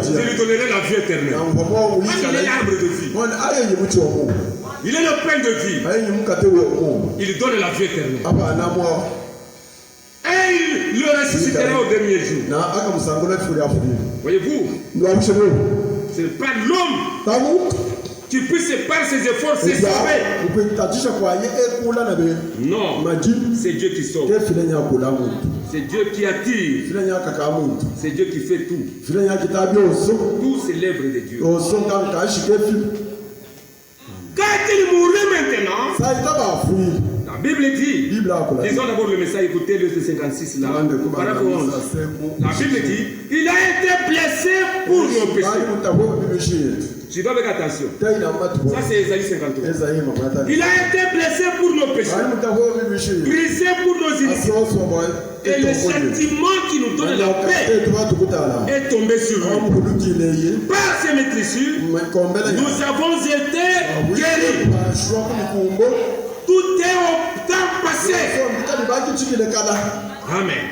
Speaker 2: je lui donnerai la vie éternelle. Il est l'arbre de vie. Il est le pain de vie. Il donne la vie éternelle. Et il le ressuscitera au dernier jour. Voyez-vous, ce n'est pas l'homme qui puisse par ses efforts se sauver. Non, c'est Dieu qui sauve. C'est Dieu qui attire. C'est Dieu qui fait tout. Tout c'est l'œuvre de Dieu. Quand il mourut maintenant, la Bible dit, disons d'abord le message, écoutez le 56 là, paragraphe 11. La Bible dit, il a été blessé pour nos péchés. Tu dois faire attention. Ça c'est Ésaïe 53. Il a été blessé pour nos péchés, brisé pour nos iniquités. Et le châtiment qui nous donne la paix est tombé sur lui. Par ces maîtrisures, nous avons été guéris. Tout est au temps passé. Amen.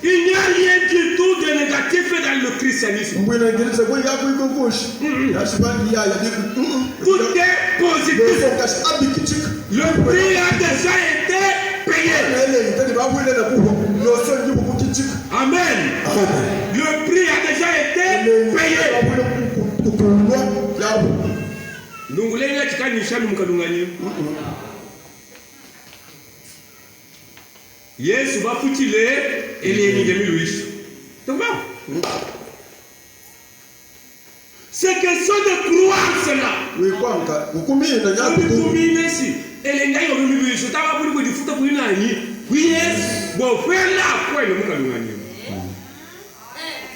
Speaker 2: Il n'y a rien du tout de négatif dans le christianisme. Tout est positif. Le prix a déjà été payé. Amen. Le prix a déjà été payé. Yesu va futile eliyenigemi luishi. C'est question de croire cela.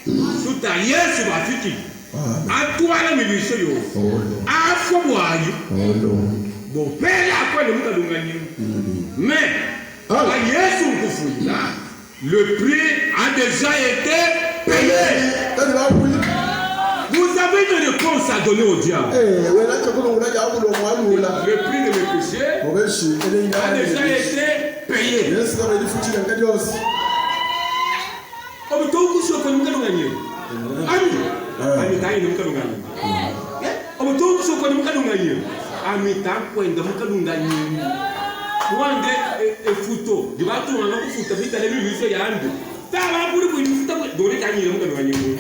Speaker 2: Tout à Yesu va futile. À toi la miluishi yo. À fobwayi. Bon père là quoi le mukadungani. Mais le prix a déjà été payé. Vous avez une réponse à donner au diable. Le prix de mes péchés a déjà été payé. Wande efuto dibatu wana kufuta vita le bibiso ya ande tala buri ku ifuta dole kanyire mu kanwa nyingo.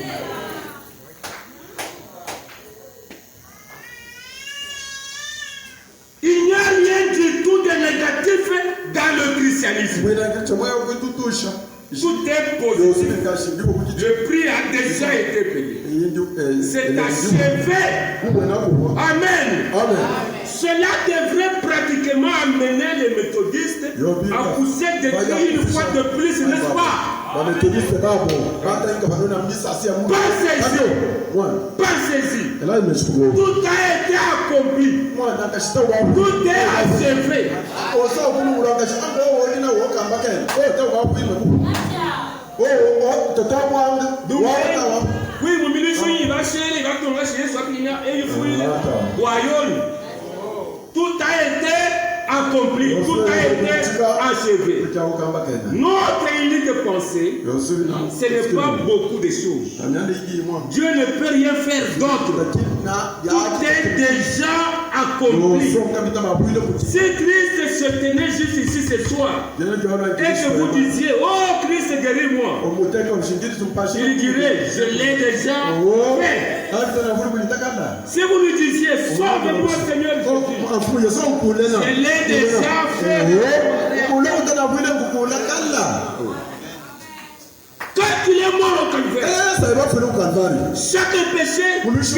Speaker 2: Il n'y a rien du tout de négatif dans le christianisme. Tout est positif. Le prix a déjà été payé. C'est achevé. Amen. Cela devrait pratiquement amener les méthodistes à pousser des cris une fois de plus, n'est-ce pas? Pensez-y. Tout a été accompli. Tout est achevé. Oui, mon ministre, il va chez les gars, il va chez les royaume. Tout a été accompli, tout a été achevé. Notre unique pensée, ce n'est pas beaucoup de choses. Dieu ne peut rien faire d'autre. Tout est déjà accompli. Si Christ se tenait juste ici ce soir, et que vous disiez, oh Christ guéris-moi, il dirait, je l'ai déjà fait. Si vous lui disiez, sauve-moi Seigneur Jésus, je l'ai déjà fait. Quand il est mort au calvaire, chaque péché que ce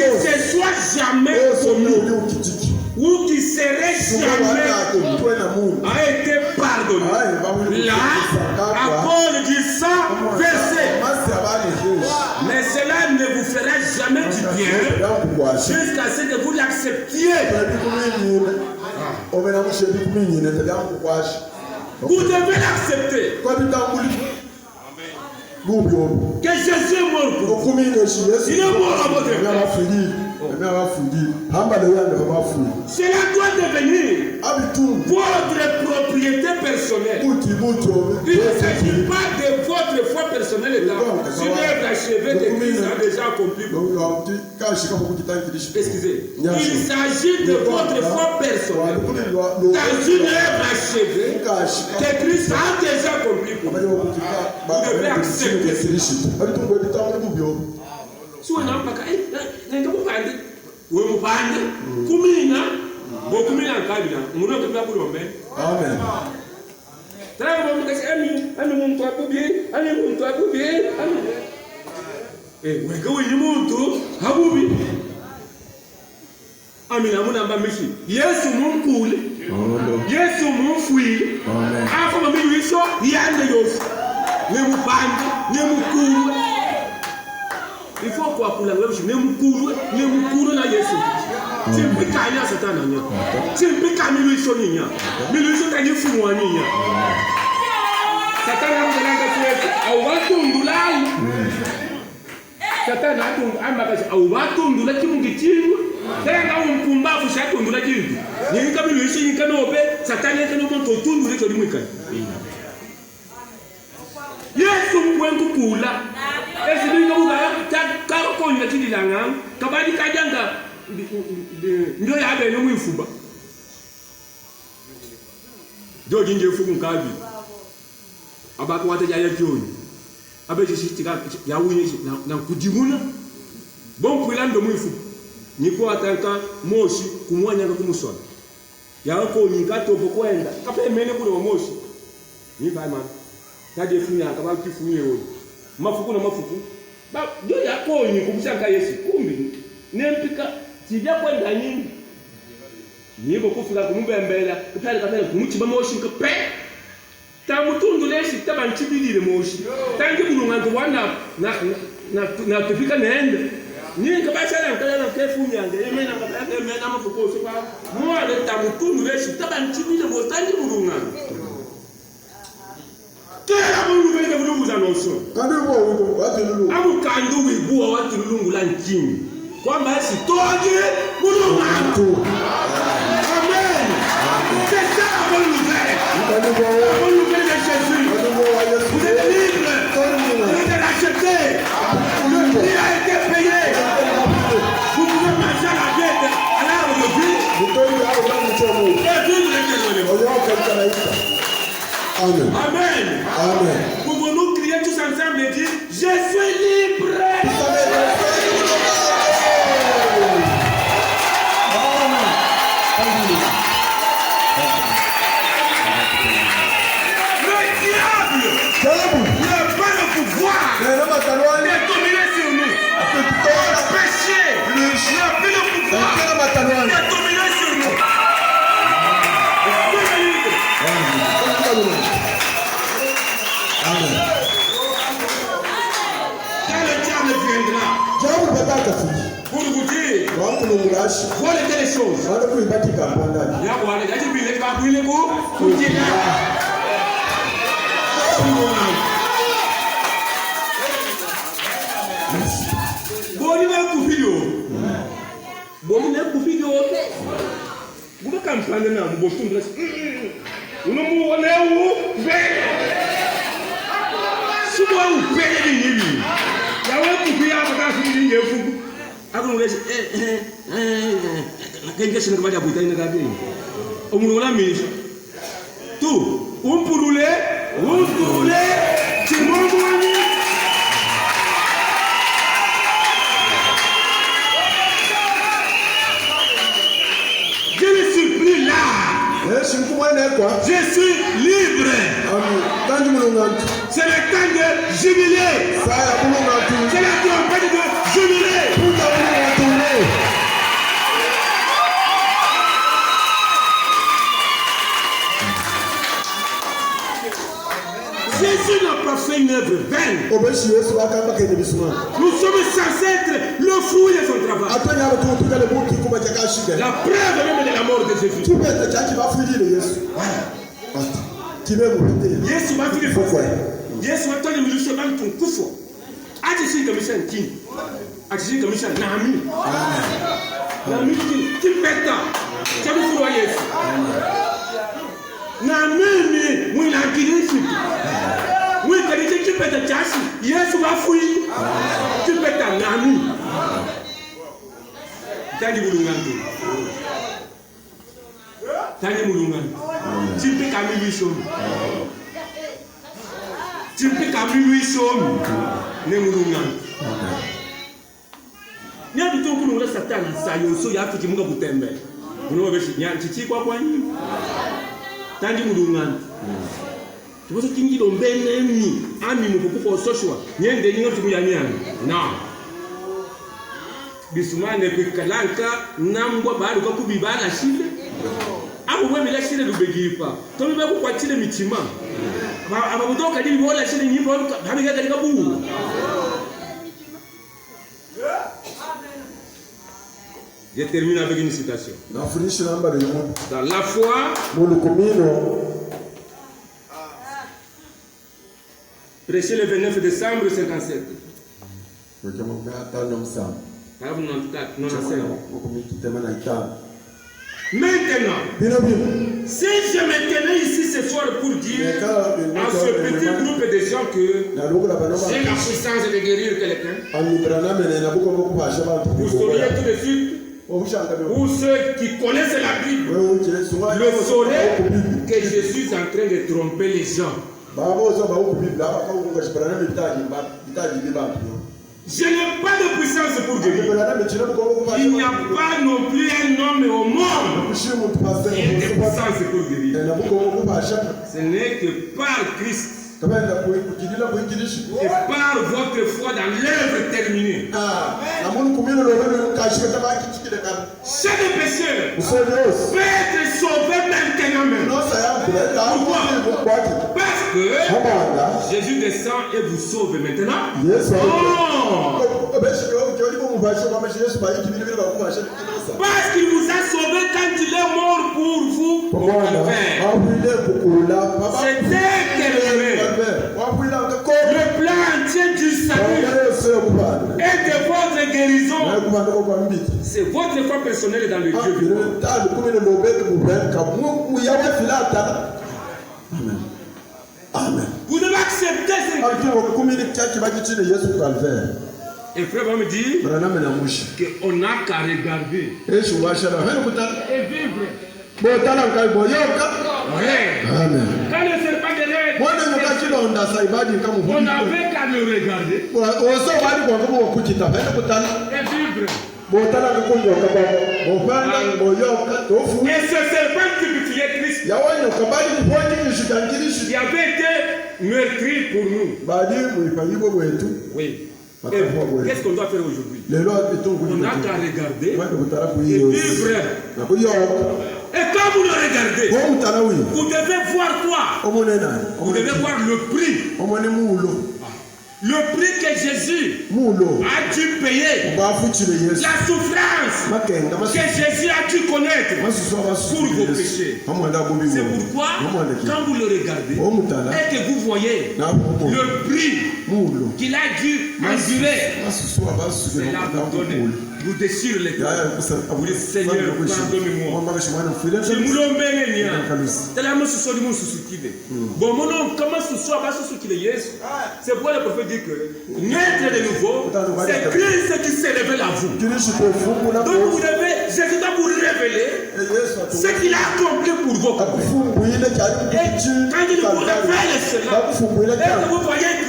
Speaker 2: soit jamais commis ou qui serait jamais a été pardonné. Là, à cause du sang versé. Mais cela ne vous fera jamais du bien jusqu'à ce que vous l'acceptiez. Vous devez l'accepter. Que Jésus est mort pour vous. Il est mort à votre place. Cela doit devenir votre propriété personnelle. Il ne s'agit pas de votre foi personnelle. C'est une œuvre achevée que Christ a déjà accompli. Excusez. Il s'agit de votre foi personnelle dans une œuvre achevée que Christ a déjà accompli. Vous devez accepter. Yesu mumkule, Yesu mumfuile, afa mamilisho yande yofu, ne mupande, ne mukulu. Il faut quoi pour la révolution? Ne mukulu na Yesu. C'est un peu kanya Satan anya. C'est un peu kamilisho ninya. Milisho kanyi fumwa ninya. Satan amdelanga kwetu. Au watu ndulai. Satan atundu amakaje. Au watu ndula kimungichimu. Tena umpumbavu shatu ndula kintu. Nyinga milisho nyinga nobe. Satan yake no monto tundu lecho limwika. Yesu mwengu kula. Esi binga uga kako nya kidilanga. Kabadi kajanga ndio yabe no mwifuba. Joji nje fuku nkabi. Abako wate ya yoni. Abeje shitika ya wunye na kujimuna. Bon kwila ndo mwifuba. Niko atanka moshi kumwanya kumusona. Yako nyingato bokwenda. Kape mene kule moshi. Ni bama. Kaje funya akaba kifunye yo. Mafuku na mafuku. Ba ndio yako ni kumshanga Yesu kumbi. Nempika tibya kwenda nyingi. Nibo kufika kumumbembela, kuphala kapela kumuchiba moshi kape. Tamutundu leshi tabanchibilile moshi. Tangi bulunga ngwana na tufika nende. Ninga bachala nkala kefunyange yemena ngabaka yemena mafuko so kwa. Mwale tamutundu leshi tabanchibile moshi tangi bulunga. Kera mungu bele bulungu za noso. Amu kandu wibuwa watu lulungu la nkini. Kwamba sitoje mulungu. Amen. C'est ça la bonne nouvelle. La bonne nouvelle de Jésus. Vous êtes libre. Vous êtes racheté. Le prix a été payé. Vous pouvez manger la viande à l'arbre de vie. Et vivre l'éternel.
Speaker 3: Amen.
Speaker 2: Amen.
Speaker 3: Amen.
Speaker 2: Pouvons-nous crier tous ensemble et dire, je suis libre. Pour vous dire, voilà les choses. Je suis libre. C'est le temps de jubiler. C'est la trompette de jubiler. Jésus n'a pas fait une œuvre vaine. Nous sommes censés être le fruit de son travail. La preuve même de la mort de Jésus. Yesu mafiri fofo. Yesu atoni milusho bantu kufo. Atishinga mishankini. Atishinga mishanami. Nami kimpeta. Chabufu wa Yesu. Na mimi mwina kilishi. Mwina kilishi kimpeta chashi. Yesu wafui. Kimpeta nami. Tani mulungandu. Tani mulungandu. Timpe kamilu isomi. Timpe kamilu isomi. Ne mulungandu. Nya bitu kunula satana sayo so ya fiki munga butembe. Muno beshi nya chichi kwa kwani. Tani mulungandu. Tuboso kingi do benemi ami mukuko soshwa. Nyende nyingo tumuyanyana. Na. Bisumane kwikalanka nambwa bali kwa kubibana shile. Abo wewe la shile lubegipa. Tomi ba ku kwatile mitima. Aba budoka dili bola shile nyimbo habiga katika buu. Je termine avec une citation. Dans la foi, prêché le 29 décembre 57. Maintenant, si je me tenais ici ce soir pour dire à ce petit groupe de gens que j'ai la puissance de guérir quelqu'un, vous sauriez tout de suite, ou ceux qui connaissent la Bible, le sauraient que je suis en train de tromper les gens. Je n'ai pas de puissance pour guérir. Il n'y a pas non plus un homme au monde qui ait de puissance pour guérir. Ce n'est que par Christ et par votre foi dans l'œuvre terminée. Chaque pécheur peut être sauvé maintenant même. Pourquoi? Parce que Jésus descend et vous sauve maintenant. Parce qu'il vous a sauvé quand il est mort pour vous. C'était terminé. Le plan entier du salut et de votre guérison, c'est votre foi personnelle dans le Dieu vivant.
Speaker 3: Amen.
Speaker 2: Vous devez accepter ce et frère va me dire qu'on n'a qu'à regarder et vivre. Amen. Quand le serpent de l'air, on n'avait qu'à le regarder et vivre. Et ce serpent typifiait Christ. Il avait été meurtri pour nous. Oui. Qu'est-ce qu'on doit faire aujourd'hui? On n'a qu'à regarder et vivre. Et quand vous le regardez, vous devez voir quoi? Vous devez voir le prix. Le prix que Jésus a dû payer, la souffrance que Jésus a dû connaître pour vos péchés. C'est pourquoi, quand vous le regardez et que vous voyez le prix qu'il a dû endurer, cela vous donne, vous déchire les cœurs. Vous dites, Seigneur, pardonne-moi. C'est pourquoi le prophète dit, dit que naître de nouveau, c'est Christ qui s'est révélé à vous. Donc vous devez, Jésus doit vous révéler ce qu'il a accompli pour vos compris. Et quand il vous révèle cela, et que vous voyez que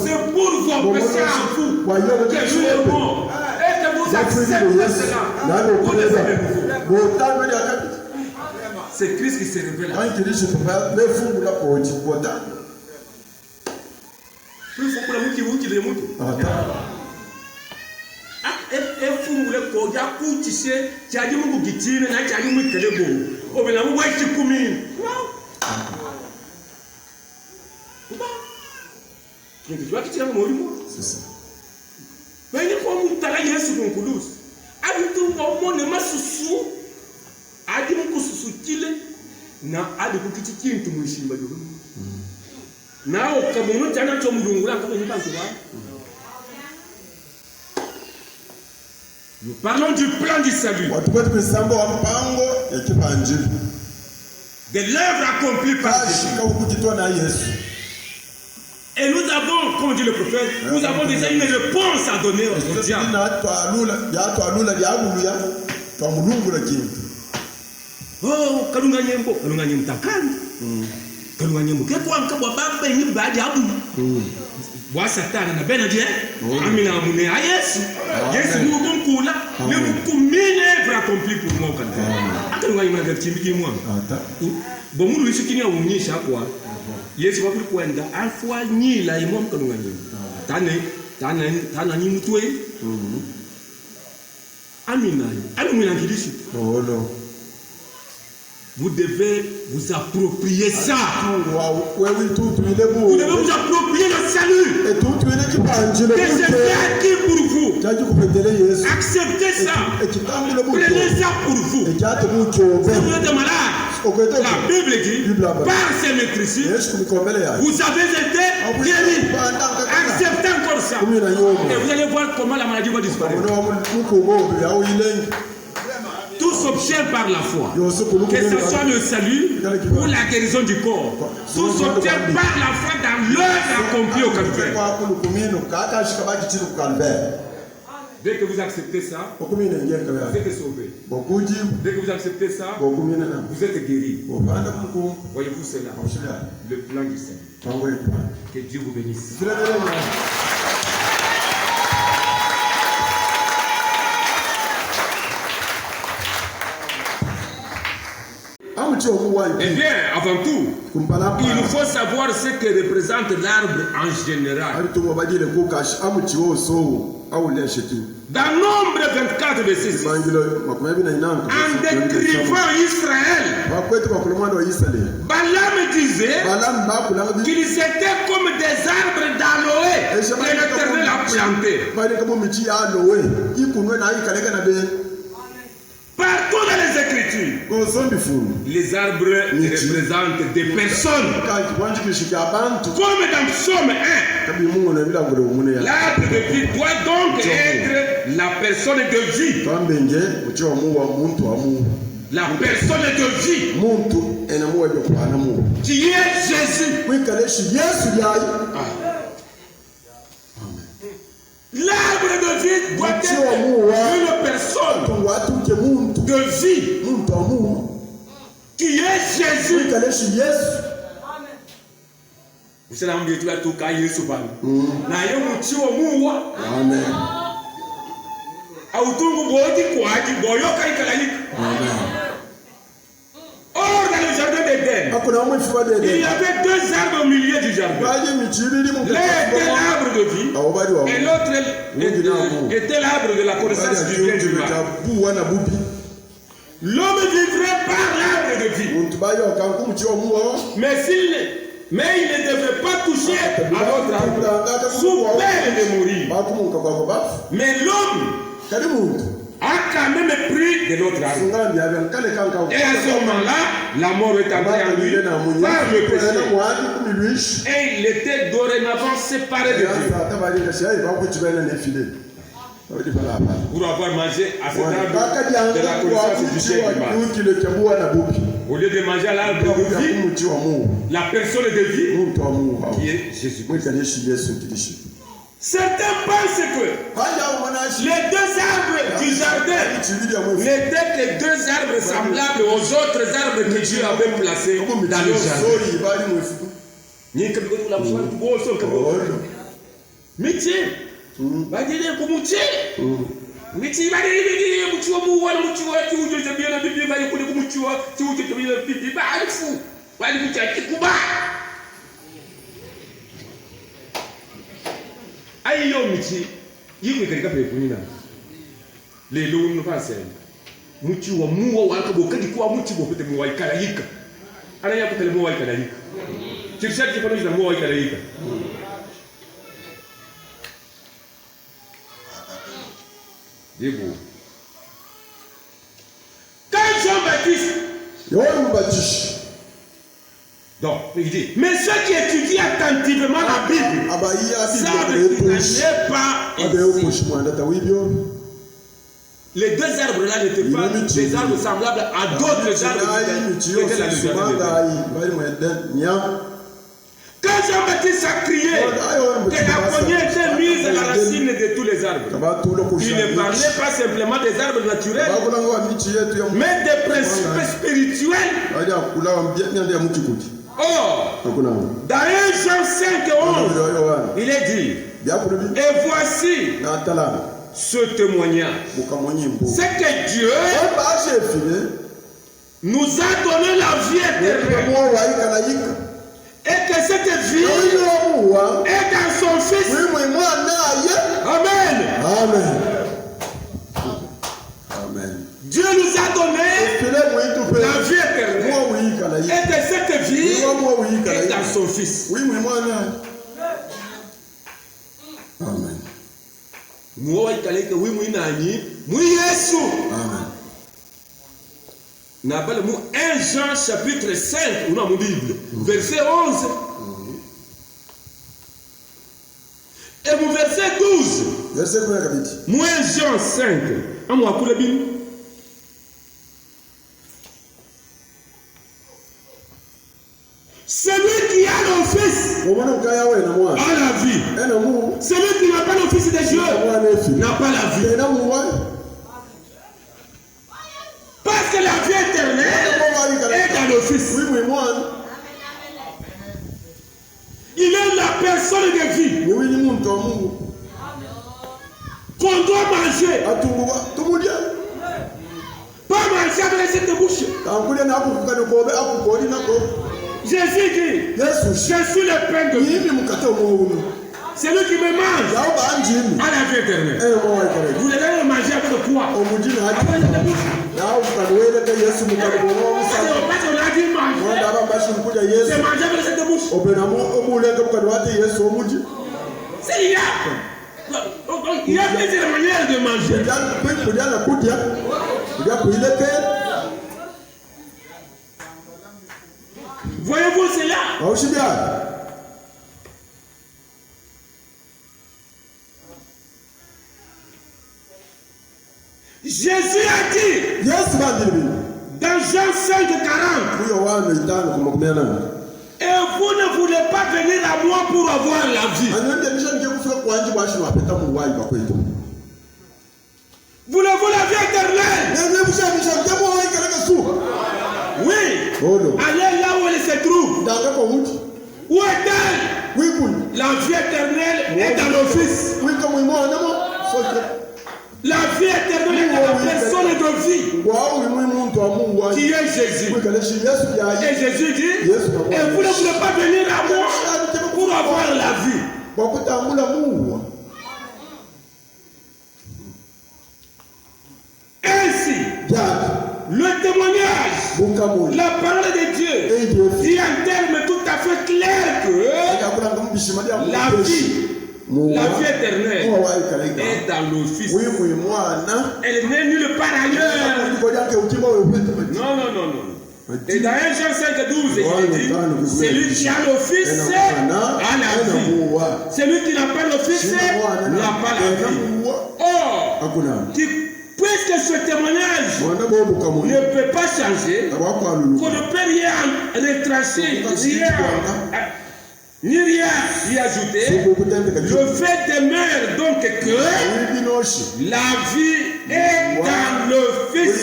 Speaker 2: c'est pour vos péchés à vous que lui est mort, et que vous acceptez cela, vous devez nouveau. C'est Christ qui s'est révélé. Efungule koja kuchise chaji mungu gitine na chaji mwikele bo obela mu wachi kumini ngi jwa kitira mo limo sasa bene ko mu tala Yesu konkulus abi tu mo ne masusu adi mu kususu kile na adi ku kiti kintu mu shimba jo na o kamono tana cho mudungula ko ni bantu ba. Nous parlons du plan du salut. De l'œuvre accomplie par Jésus. Et nous avons, comme dit le prophète, nous avons déjà une réponse à donner au diable. Oh, kalunga nyembo takani. Kalunga nyembo ke kwa nkabwa baba ni baadi abu. Wa satana na benadie amina amune a Yesu Yesu mu kunkula ne kumine œuvre accomplie pour moi quand akalunga nyembo na kimbiki mwa bo mu luishi kinya umunyisha kwa Yesu wa kwenda afwa nyila imwa kalunga nyembo tana ni mutwe amina amina ngilishi oh no. Vous devez vous approprier ça. Vous devez vous approprier le salut que j'ai fait acquis pour vous. Acceptez ça. Prenez ça pour vous. Si vous êtes malade, la Bible dit, par ses maîtrises, vous avez été guéris. Acceptez encore ça. Et vous allez voir comment la maladie va disparaître. Tout s'obtient par la foi. Que ce soit le salut ou la guérison du corps. Tout s'obtient par la foi dans l'œuvre accomplie au Calvaire. Dès que vous acceptez ça, vous êtes sauvé. Dès que vous acceptez ça, vous êtes guéri. Voyez-vous cela? Le plan du Seigneur. Que Dieu vous bénisse. Eh bien, avant tout, il nous faut savoir ce que représente l'arbre en général. Dans Nombre 24, verset 6, en décrivant Israël, Balaam disait qu'ils étaient comme des arbres d'aloe que l'Éternel a plantés. Partout dans les Écritures, les arbres représentent des personnes. Comme dans Psaume 1, l'arbre de vie doit donc être la personne de vie. La personne de vie qui est Jésus. L'arbre de vie doit être une personne de vie qui est Jésus. Vous savez, Amen. Or, dans le jardin d'Éden, il y avait deux arbres au milieu du jardin. L'un était l'arbre de vie et l'autre était l'arbre de la connaissance du bien et du mal. L'homme vivrait par l'arbre de vie. Mais il ne devait pas toucher à l'autre arbre sous peine de mourir. Mais l'homme a quand même pris de l'autre arbre. Et à ce moment-là, la mort est entrée en lui par le péché. Et il était dorénavant séparé de Dieu. Pour avoir mangé à cet arbre de la connaissance du bien et du mal. Au lieu de manger à l'arbre de vie, la personne de vie qui est Jésus-Christ. Certains pensent que les deux arbres du jardin n'étaient que deux arbres semblables aux autres arbres que Dieu avait placés dans le jardin. Ayo michi yiko katika pepunina lelo unufase muchi wa muwa wakaboka dikuwa muchi bokote muwa ikalayika ana ya kutele muwa ikalayika kirshaki kwa nini muwa ikalayika Diego quand Jean-Baptiste
Speaker 3: Yohana Mbatishi.
Speaker 2: Donc, il dit, mais ceux qui étudient attentivement la Bible savent qu'il n'allait pas ici. Les deux arbres là n'étaient pas des arbres semblables à d'autres arbres qui étaient dans le jardin. Quand Jean-Baptiste a crié que la poignée était mise à la racine de tous les arbres, il ne parlait pas simplement des arbres naturels, mais des principes spirituels. Or, dans 1 Jean 5:11, il est dit, et voici ce témoignage, c'est que Dieu nous a donné la vie éternelle et que cette vie est dans son Fils. Amen.
Speaker 3: Amen.
Speaker 2: Dieu nous a donné la vie éternelle et que cette vie est dans son Fils.
Speaker 3: Amen.
Speaker 2: Amen. 1 Jean chapitre 5, on a mon Bible, verset 11. Et mon verset 12. Moi Jean 5. À moi, pour le Bible. Celui qui a le Fils a la vie. Celui qui n'a pas le Fils de Dieu n'a pas la vie. Parce que la vie éternelle est dans le Fils. Il est la personne de vie qu'on doit manger. Pas manger avec cette bouche. Jésus dit, je suis le pain de vie. Celui qui me mange a la vie éternelle. Vous devez manger avec le poids. C'est manger avec cette bouche. C'est il y a plusieurs manières de manger. Voyez-vous cela? Jésus a dit dans Jean 5:40, et vous ne voulez pas venir à moi pour avoir la vie. Voulez-vous la vie éternelle? Oui. Allez là où elle se trouve. Où est-elle? La vie éternelle est dans le Fils. La vie éternelle est dans la personne de vie qui est Jésus. Et Jésus dit, et vous ne voulez pas venir à moi pour avoir la vie. Ainsi, le témoignage, la parole de Dieu dit en termes tout à fait clairs que la vie éternelle est dans le Fils. Elle n'est nulle part ailleurs. Non. Et dans 1 Jean 5:12, il dit, celui qui a le Fils a la vie. Celui qui n'a pas le Fils n'a pas la vie. Or, puisque ce témoignage ne peut pas changer, qu'on ne peut rien retrancher, ni rien y ajouter. Le fait demeure donc que la vie est dans le Fils.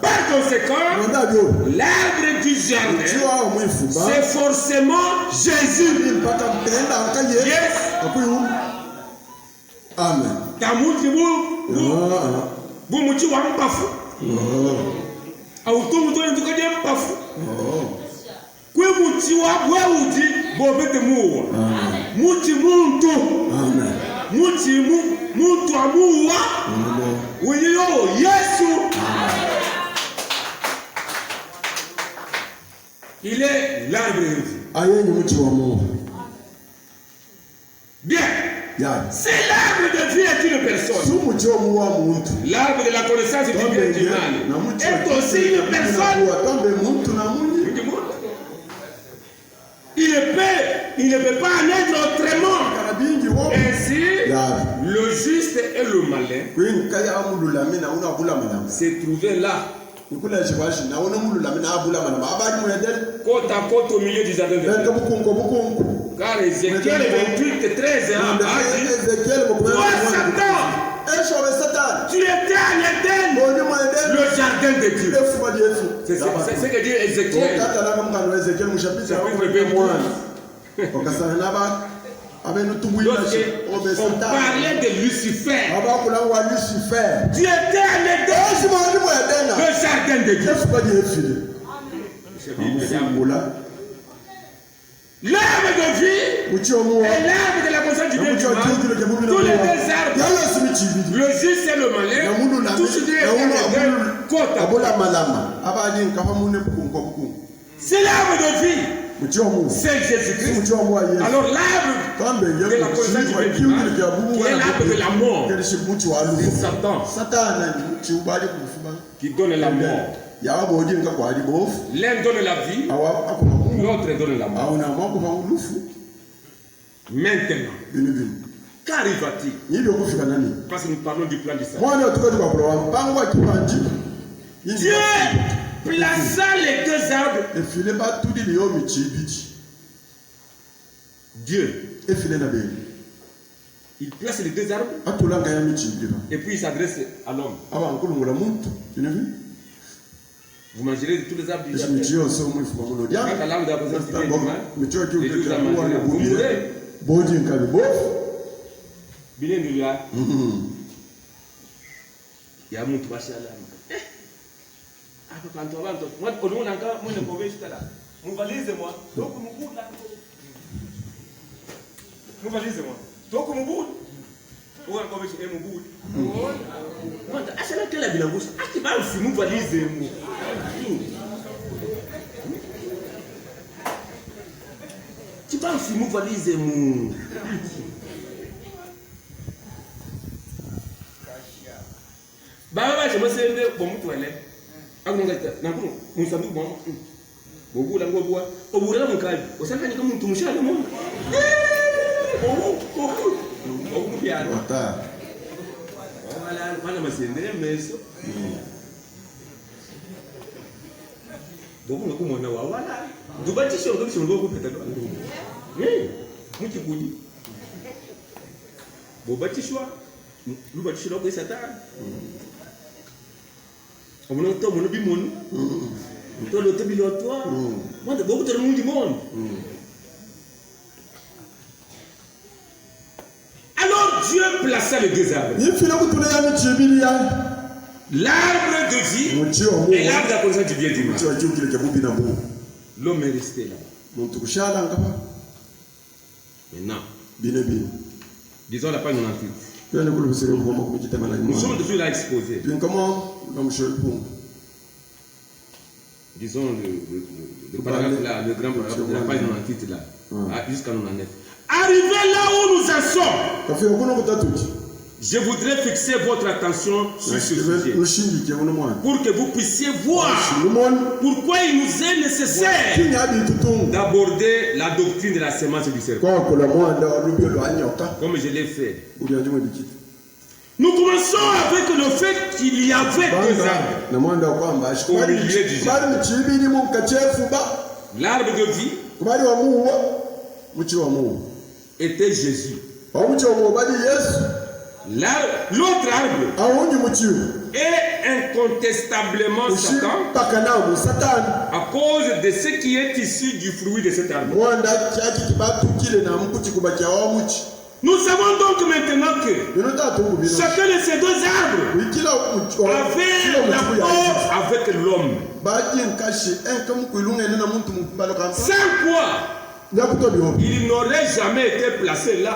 Speaker 2: Par conséquent, l'arbre du jardin, c'est forcément Jésus. Yes.
Speaker 3: Amen.
Speaker 2: Tamuti bu muti wa mpafu. Auto muto ntukaje mpafu. Kwe muti wa bwawudi bobete muwa. Muti muntu.
Speaker 3: Amen.
Speaker 2: Muti muntu amuwa. Uyiyo Yesu. Il est l'arbre de vie.
Speaker 3: Aye ni muti wa Mungu.
Speaker 2: Bien. C'est l'arbre de vie est une personne. L'arbre de la connaissance du bien et du mal est aussi une personne. Il ne peut pas en être autrement. Ainsi, le juste et le malin s'est trouvé là. Côte à côte au milieu du jardin de Dieu. Car Ézéchiel 28, 13 a dit, toi Satan, tu étais en Éden, le jardin de Dieu. C'est ce que dit Ézéchiel. On parlait de Lucifer. Tu étais en Éden, le jardin de Dieu. L'arbre de vie et l'arbre de la connaissance du bien et du mal, tous les deux arbres, le juste et le malin, tous deux côte à côte. C'est l'arbre de vie, c'est Jésus-Christ. Alors l'arbre de la connaissance du bien et du mal, qui est l'arbre de la mort, c'est Satan qui donne la mort. L'un donne la vie, l'autre donne la mort. Maintenant, qu'arrive-t-il? Parce que nous parlons du plan du salut. Dieu plaça les deux arbres. Dieu, il place les deux arbres et puis il s'adresse à l'homme. Vous mangerez de tous les arbres du jardin. Quand la langue de la présence du bien et du mal, les deux arbres mangerez, vous mourrez. Bien nous là. Il y a mon toit chez la ah, quand on va, moi, au nom d'un cas, moi, je ne pouvais pas là. Mon valise, moi. Donc, mon bout là. Mon valise, moi. Donc, mon bout. Pour un commerce, mon bout. Moi, ah, c'est là qu'elle a bien la bouche. Ah, tu vas aussi, mon valise, moi. Tu vas aussi, mon valise, moi. Bah, je me suis dit, bon, moi, tu es Musambi bon bobula ngobwa obula mukali osakani kama mtu mushale mungu obu byalo ata wala bana masendere meso bobu ngokumona wala dubatisho ngobishongo kupeta muti kuni bobatishwa lubatishwa ko satani on a tout le monde. Toi, le toi. Moi, de beaucoup de monde du monde. Alors Dieu plaça les deux arbres. L'arbre de vie et l'arbre de la connaissance du bien et du mal. L'homme est resté là. Maintenant, disons la page 98. Nous sommes toujours là exposés. Disons le paragraphe là, le grand paragraphe de la page 98 là, jusqu'à 99. Arrivé là où nous en sommes, je voudrais fixer votre attention sur ce sujet pour que vous puissiez voir pourquoi il nous est nécessaire d'aborder la doctrine de la sémence du serpent. Comme je l'ai fait. Nous commençons avec le fait qu'il y avait deux arbres au milieu du jardin. L'arbre de vie était Jésus.
Speaker 1: L'autre arbre est incontestablement Satan à cause de ce qui est issu du fruit de cet arbre. Nous savons donc maintenant que chacun de ces deux arbres avait rapport avec l'homme. Sans quoi il n'aurait jamais été placé là.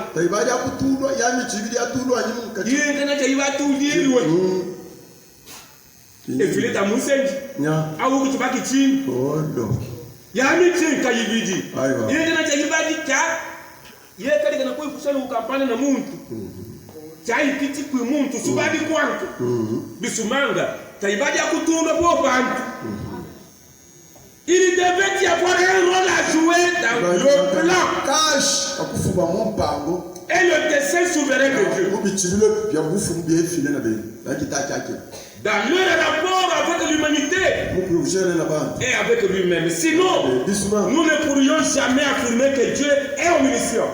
Speaker 1: Et filet à Moussenji. Ah oui, tu vas quitter. Oh non. Il y a un métier qui a dit. Il y a un métier qui a dit. Il y a un métier qui a dit. Campagne na muntu. Chai kiti ku muntu subadi kwangu. Bisumanga. Taibadi akutunda po bantu. Il devait y avoir un rôle à jouer dans le plan.
Speaker 3: Cash akufuba mon pango.
Speaker 1: Et le dessein souverain de Dieu. Dans leur rapport avec l'humanité et avec lui-même. Sinon, nous ne pourrions jamais affirmer que Dieu est omniscient.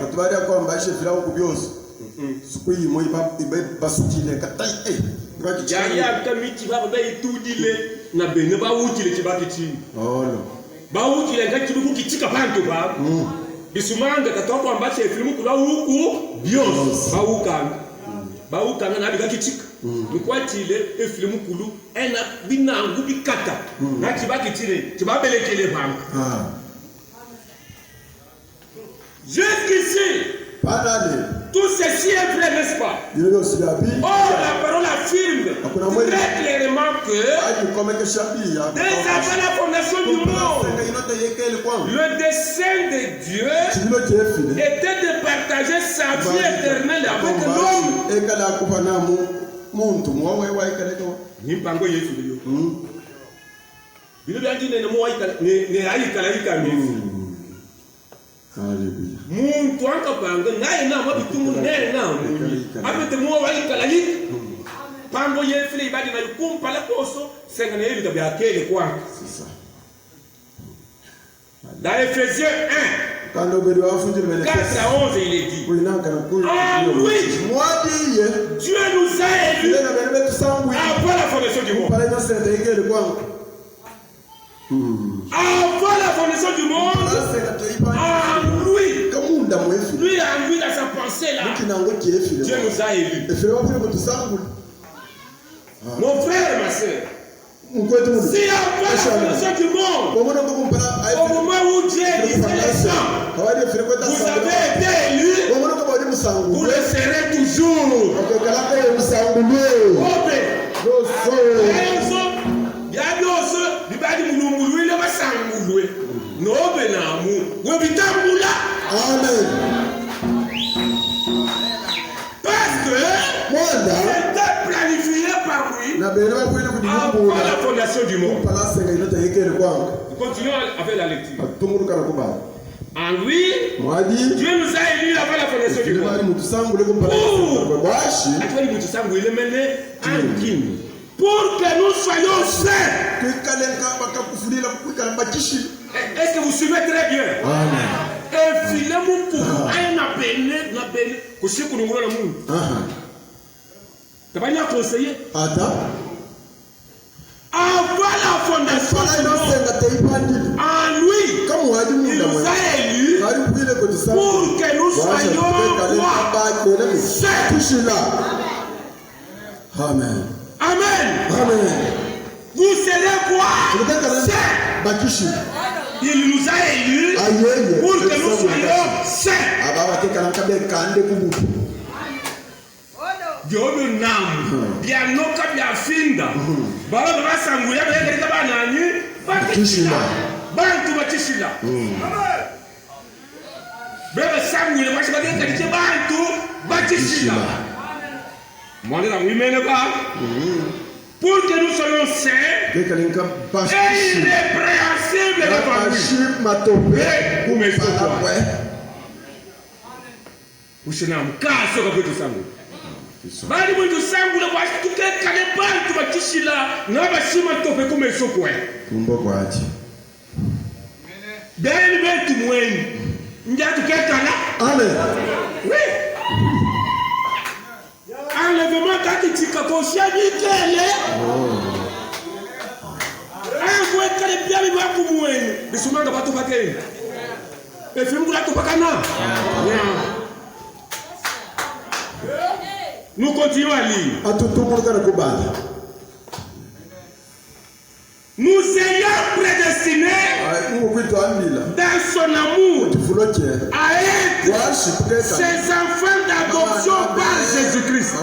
Speaker 1: Bisumanga katoka ambacho filmu kula huku bios baukanga na bigakichika nikwatile efilmu kulu ena binangu bikata na kibakitile kibabelekele bantu jusqu'ici tout ceci est vrai, n'est-ce pas? Or la parole affirme très clairement que dès avant la fondation du monde, le dessein de Dieu était de partager sa vie éternelle avec l'homme. Muntu akapanga naye nama bitumu naye nama abete mo wali kalali pango yefile ibadi na yukumpa la koso senga na yeli tabia kele kwa c'est ça. Dans Ephésiens 1 4 à 11 il est dit oui Dieu nous a élus avant la fondation du monde. Avant la fondation du monde, en lui, en lui, dans sa pensée là, Dieu nous a élus. Mon frère et ma soeur, si avant la fondation du monde, au moment où Dieu disait les gens, vous avez été élus, vous le serez toujours. Bibadi mulungulwe le basangulwe no benamu we bitambula amen parce que c'était planifié par lui avant la fondation du monde. Continuons avec la lecture. En lui, Dieu nous a élus avant la fondation du monde. Pour que nous soyons saints. Est-ce que vous suivez très bien? Et filez-vous pour un appelé, que nous voulons le monde. Tu vas bien conseiller? Avant la fondation du monde, en lui, il nous a élus pour que nous soyons saints.
Speaker 3: Amen.
Speaker 1: Amen.
Speaker 3: Amen.
Speaker 1: Vous serez quoi? Saints. Il nous a élus pour que nous soyons saints. Dieu nous nomme. Bien nous comme bien finda. Bala bala sanguya bala bala bala nani. Batishila. Bantu batishila. Bala sanguya bala bala bala bantu batishila. Moi là oui mais pas. Pour que nous soyons saints et irrépréhensibles devant lui. Vous me dites quoi? Vous savez qu'est-ce que vous savez? Bali mtu sangu na kwa tuke kale bantu bakishila na bashima tope kumesokwe.
Speaker 3: Kumbo kwaje. Amen.
Speaker 2: Oui. Enlèvement quand tu dis que ton chien dit qu'elle est. Un bout de calé bien il va pour moi. Mais souvent on va tout faire. Et film pour la tout faire na. Nous continuons à lire. Nous ayons prédestiné dans son amour à être ses enfants d'adoption par Jésus-Christ.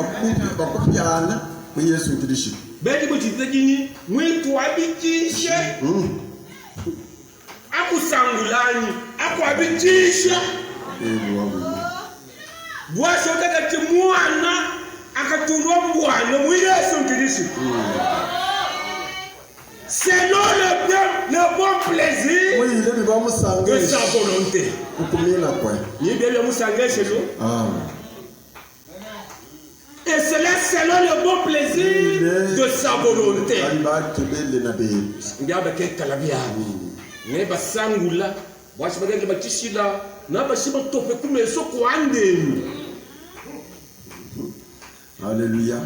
Speaker 2: Selon le bon plaisir de sa volonté. Et cela selon le bon plaisir de sa volonté.
Speaker 3: Alléluia.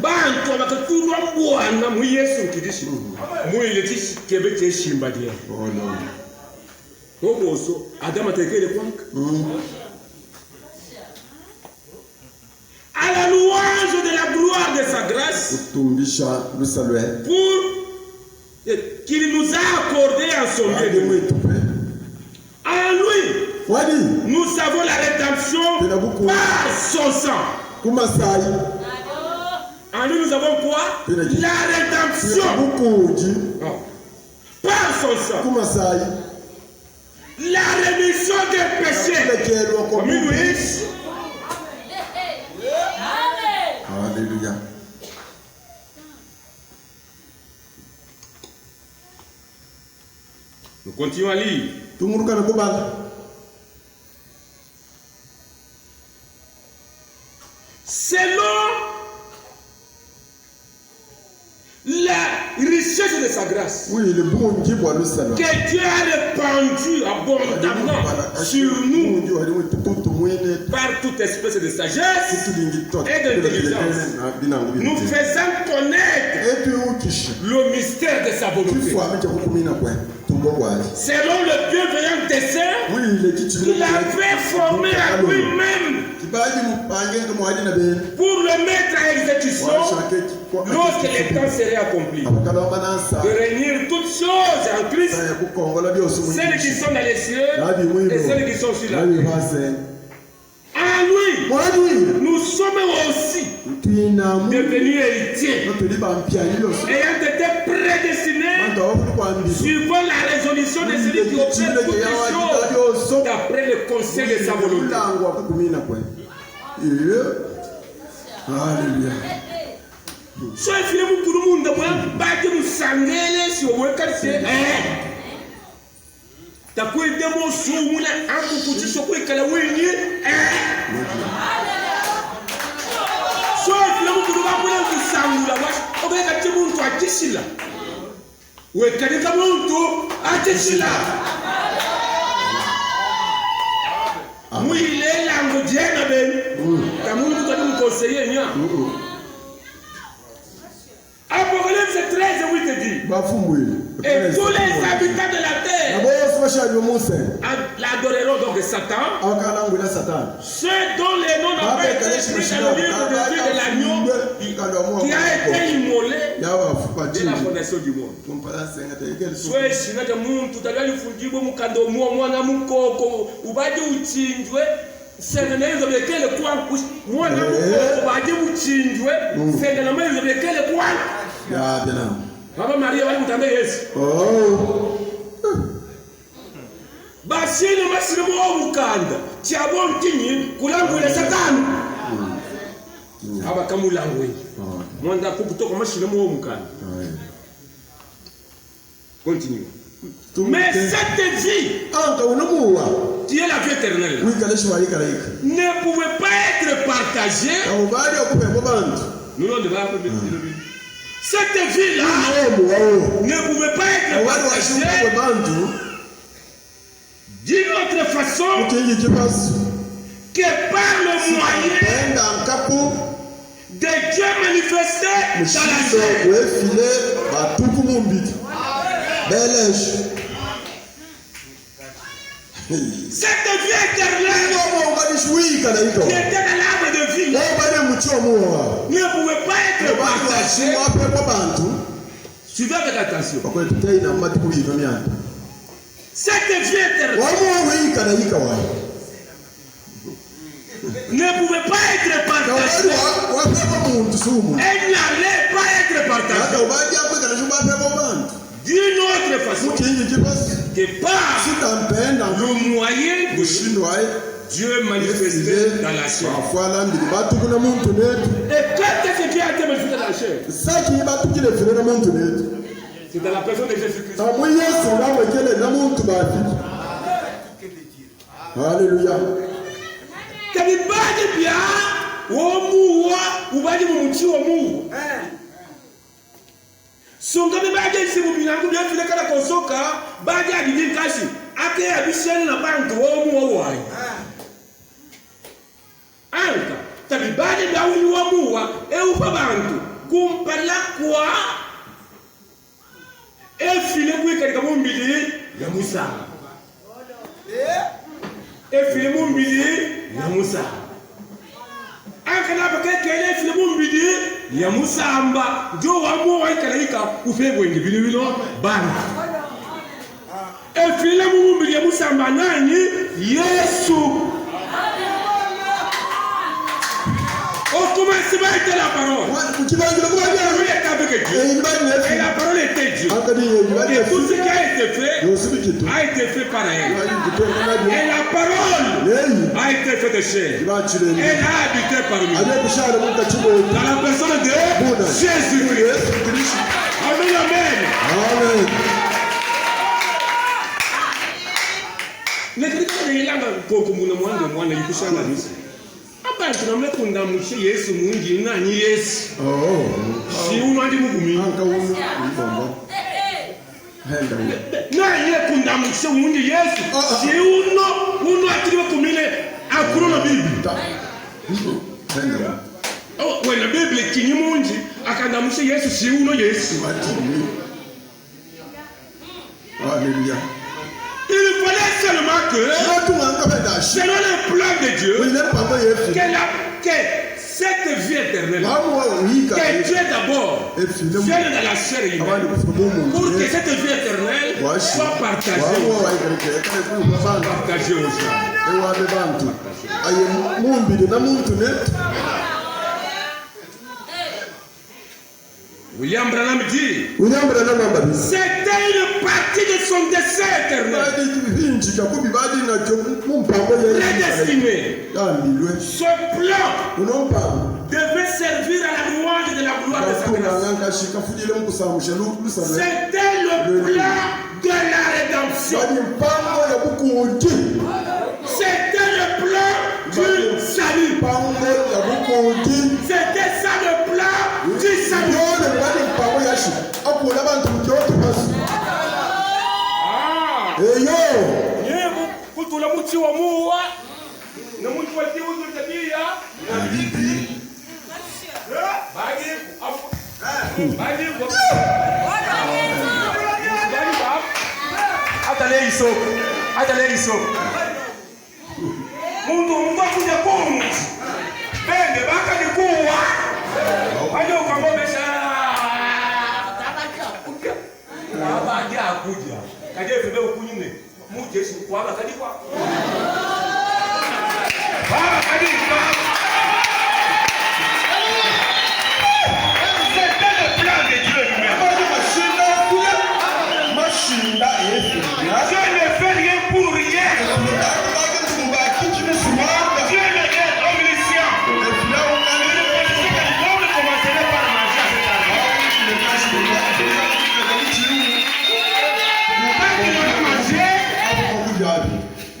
Speaker 2: À la louange de la gloire de sa grâce, pour qu'il nous a accordé en son bien-aimé. En lui, nous avons la rédemption par son sang. En lui, nous avons quoi? La rédemption par son sang. La rémission des péchés.
Speaker 3: Alléluia.
Speaker 2: Nous continuons à lire. Selon la richesse de sa grâce, que Dieu a répandu abondamment sur nous par toute espèce de sagesse et d'intelligence, nous faisant connaître le mystère de sa volonté. Selon le bienveillant dessein qu'il avait formé à lui-même pour le mettre à exécution lorsque les temps seraient accomplis, de réunir toutes choses en Christ, celles qui sont dans les cieux et celles qui sont sur la terre. En lui, nous sommes aussi devenus héritiers, ayant été prédestinés suivant la résolution de celui qui opère toutes les choses d'après le conseil de sa volonté.
Speaker 3: Alléluia.
Speaker 2: So if you look at the world, back to Sangele, so work at say, the quick demo soon, Uncle put you so quick and away. So if you look at the Sangula, what over at the moon to Atisila? We can come on to Atisila. We lay language, Ben. The moon to the conseiller. Apocalypse 13, oui, te dit. Et tous les habitants de la terre l'adoreront donc Satan. Ceux dont les noms n'ont pas été écrits dans le livre de Dieu de l'agneau qui a été immolé dès la fondation du monde. Soit china de muntu tagalifungibwe mukando mwana mukoko ubaje uchinjwe. Sengeneza bekele kwangu mwana mukoko baje uchinjwe. Sengeneza bekele kwangu.
Speaker 3: Ya bena.
Speaker 2: Baba Maria wali mutande Yesu. Basile masirimu omukanda kyabo ntinyi kulangwele Satani. Aba kamulangwe. Mwanda kukutoka masirimu omukanda. Continue. Mais cette vie qui est la vie éternelle ne pouvait pas être partagée. Nous ne devons pas. Cette vie-là ne pouvait pas être partagée d'une autre façon, que par le moyen de Dieu manifesté dans la chair. Cette vie éternelle qui était dans l'arbre de vie ne pouvait pas être partagée. Suivez avec attention. Cette vie éternelle ne pouvait pas être partagée. Elle n'allait pas être partagée d'une autre façon que par le moyen de Dieu manifesté dans la chair. Et quand est-ce qui a été manifesté dans la chair? C'est dans la personne de Jésus-Christ.
Speaker 3: Alléluia.
Speaker 2: Songa be baje isi mubilangu bya file kala kosoka baje adidi kasi ake abisheni na bantu wo mu wai anka tabi baje bya wuni wo muwa e ufa bantu kumpala kwa e file ku kali kama mbili ya Musa e file mu mbili ya Musa anka na bakeke file mu mbili ya Musa amba ndio wamo waikalaika ufebwe ngibilo bana efile mu ya Musa amba nani Yesu. On commence par la parole. Et la parole était Dieu. Et tout ce qui a été fait par elle. Et la parole a été faite de chair. Elle a habité parmi nous. Dans la personne de Jésus-Christ. Amen, amen. Abantu namekunda mushe Yesu mungi nani Yesu. Si uno andi mugumi. Nani kunda mushe mungi Yesu. Si uno atiri kumile akuru na Biblia. Oh, when Biblia kinyi mungi akanda mushe Yesu si uno Yesu.
Speaker 3: Alléluia.
Speaker 2: Il fallait seulement que, selon le plan de Dieu, que cette vie éternelle, que Dieu d'abord vienne dans la chair humaine, pour que cette vie éternelle soit partagée aux gens. William Branham dit, c'était une partie de son dessein éternel. Prédestiné. Ce plan devait servir à la louange de la gloire de sa grâce. C'était le plan de la rédemption. C'était le plan du salut. C'était ça le plan du salut.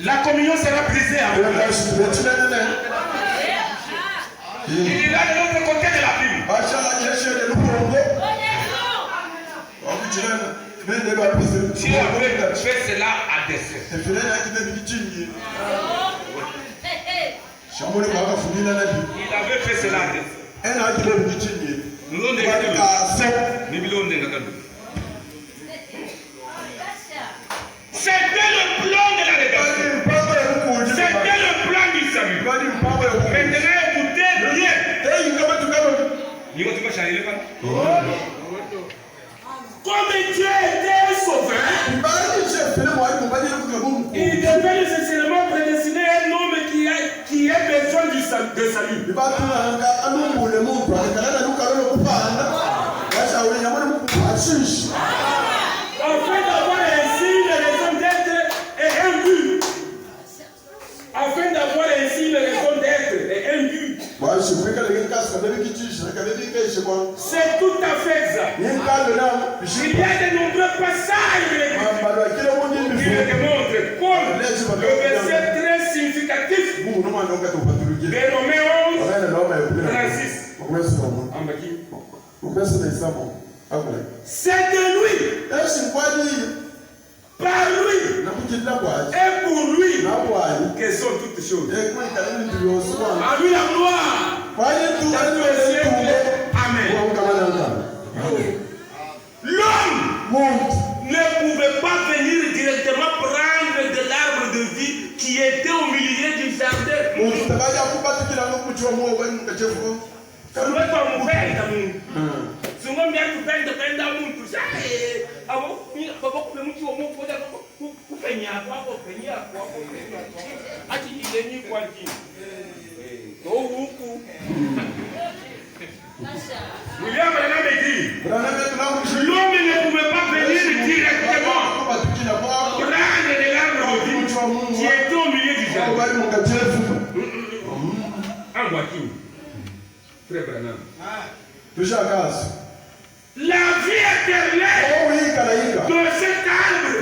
Speaker 2: La communion sera brisée à vous. Il est là de l'autre côté de la Bible. Dieu avait fait cela à dessein. Il avait fait cela à dessein. C'était le plan de la rédemption. C'était le plan du salut. Maintenant, écoutez bien. Comme Dieu était sauveur, il devait nécessairement prédestiner un homme qui a besoin de salut. Afin d'avoir ainsi les raisons d'être et un but. Afin d'avoir ainsi les raisons d'être et un but. C'est tout à fait exact. Il y a de nombreux passages qui le démontrent, comme le verset très significatif de Romains 11, 36. C'est de lui, par lui et pour lui que sont toutes choses. À lui la gloire. Amen. L'homme ne pouvait pas venir directement prendre de l'arbre de vie qui était au milieu du jardin. William Branham dit, l'homme ne pouvait pas venir directement prendre de l'arbre de vie qui était au milieu du jardin. En voiture, frère Branham. La vie éternelle de cet arbre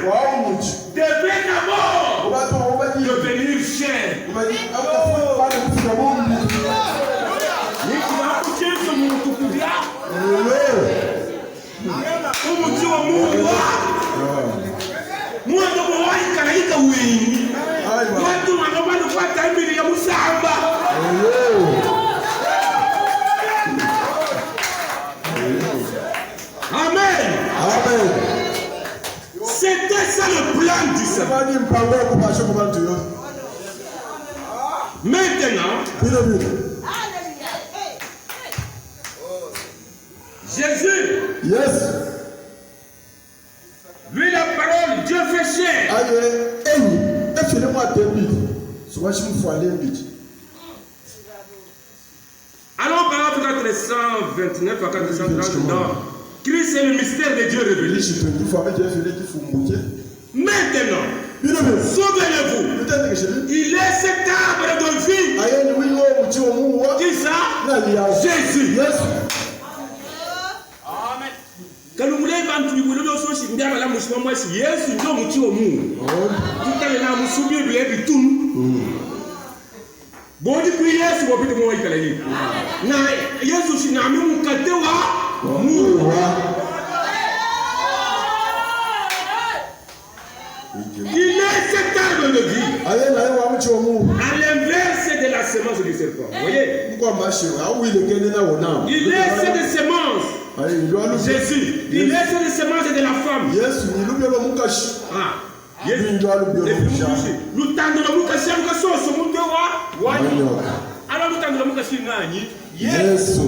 Speaker 2: devait d'abord devenir chair. Amen. C'était ça le plan du salut. Maintenant, Jésus, lui la parole, Dieu fait chair. Allons par 429 à 430 dans Christ est le mystère de Dieu révélé. Maintenant, souvenez-vous, il est cet arbre de vie. Qui ça? Jésus. Quand vous voulez vendre, vous voulez aussi si la mouche, moi, si Yesu ndio mti wa Mungu. Tutale na msubi bile bitu. Bodi ku Yesu wapite mwa ikala hii. Na Yesu si na mimi mkate wa Mungu. Il est cet arbre de vie. À l'inverse de la semence du serpent. Vous voyez? Il est cette semence. Jésus, il est cette semence de la femme. Ah, nous tendons le mukashi à son monde wa. Alors nous tendons le mukashi ngani. Yesu.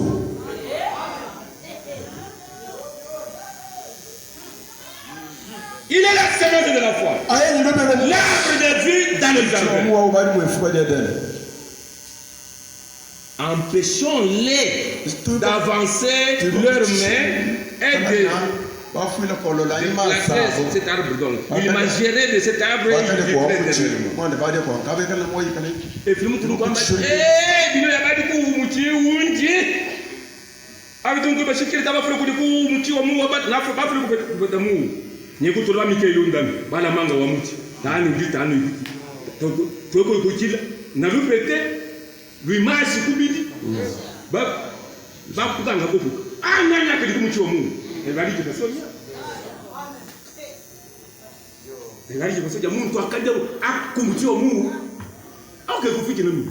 Speaker 2: Il est la semence de la foi. L'arbre de vie dans le jardin. Empêchons-les d'avancer leurs mains et de placer cet arbre. Donc, il m'a géré de cet arbre et il vivrait éternellement. Et puis, nous avons dit, lui marche kubidi ba kuganga kuku ananya kali kumuchi wa Mungu ebali tunasonya ngali je kusema Mungu akaja akumjua Mungu au kekufiki na mimi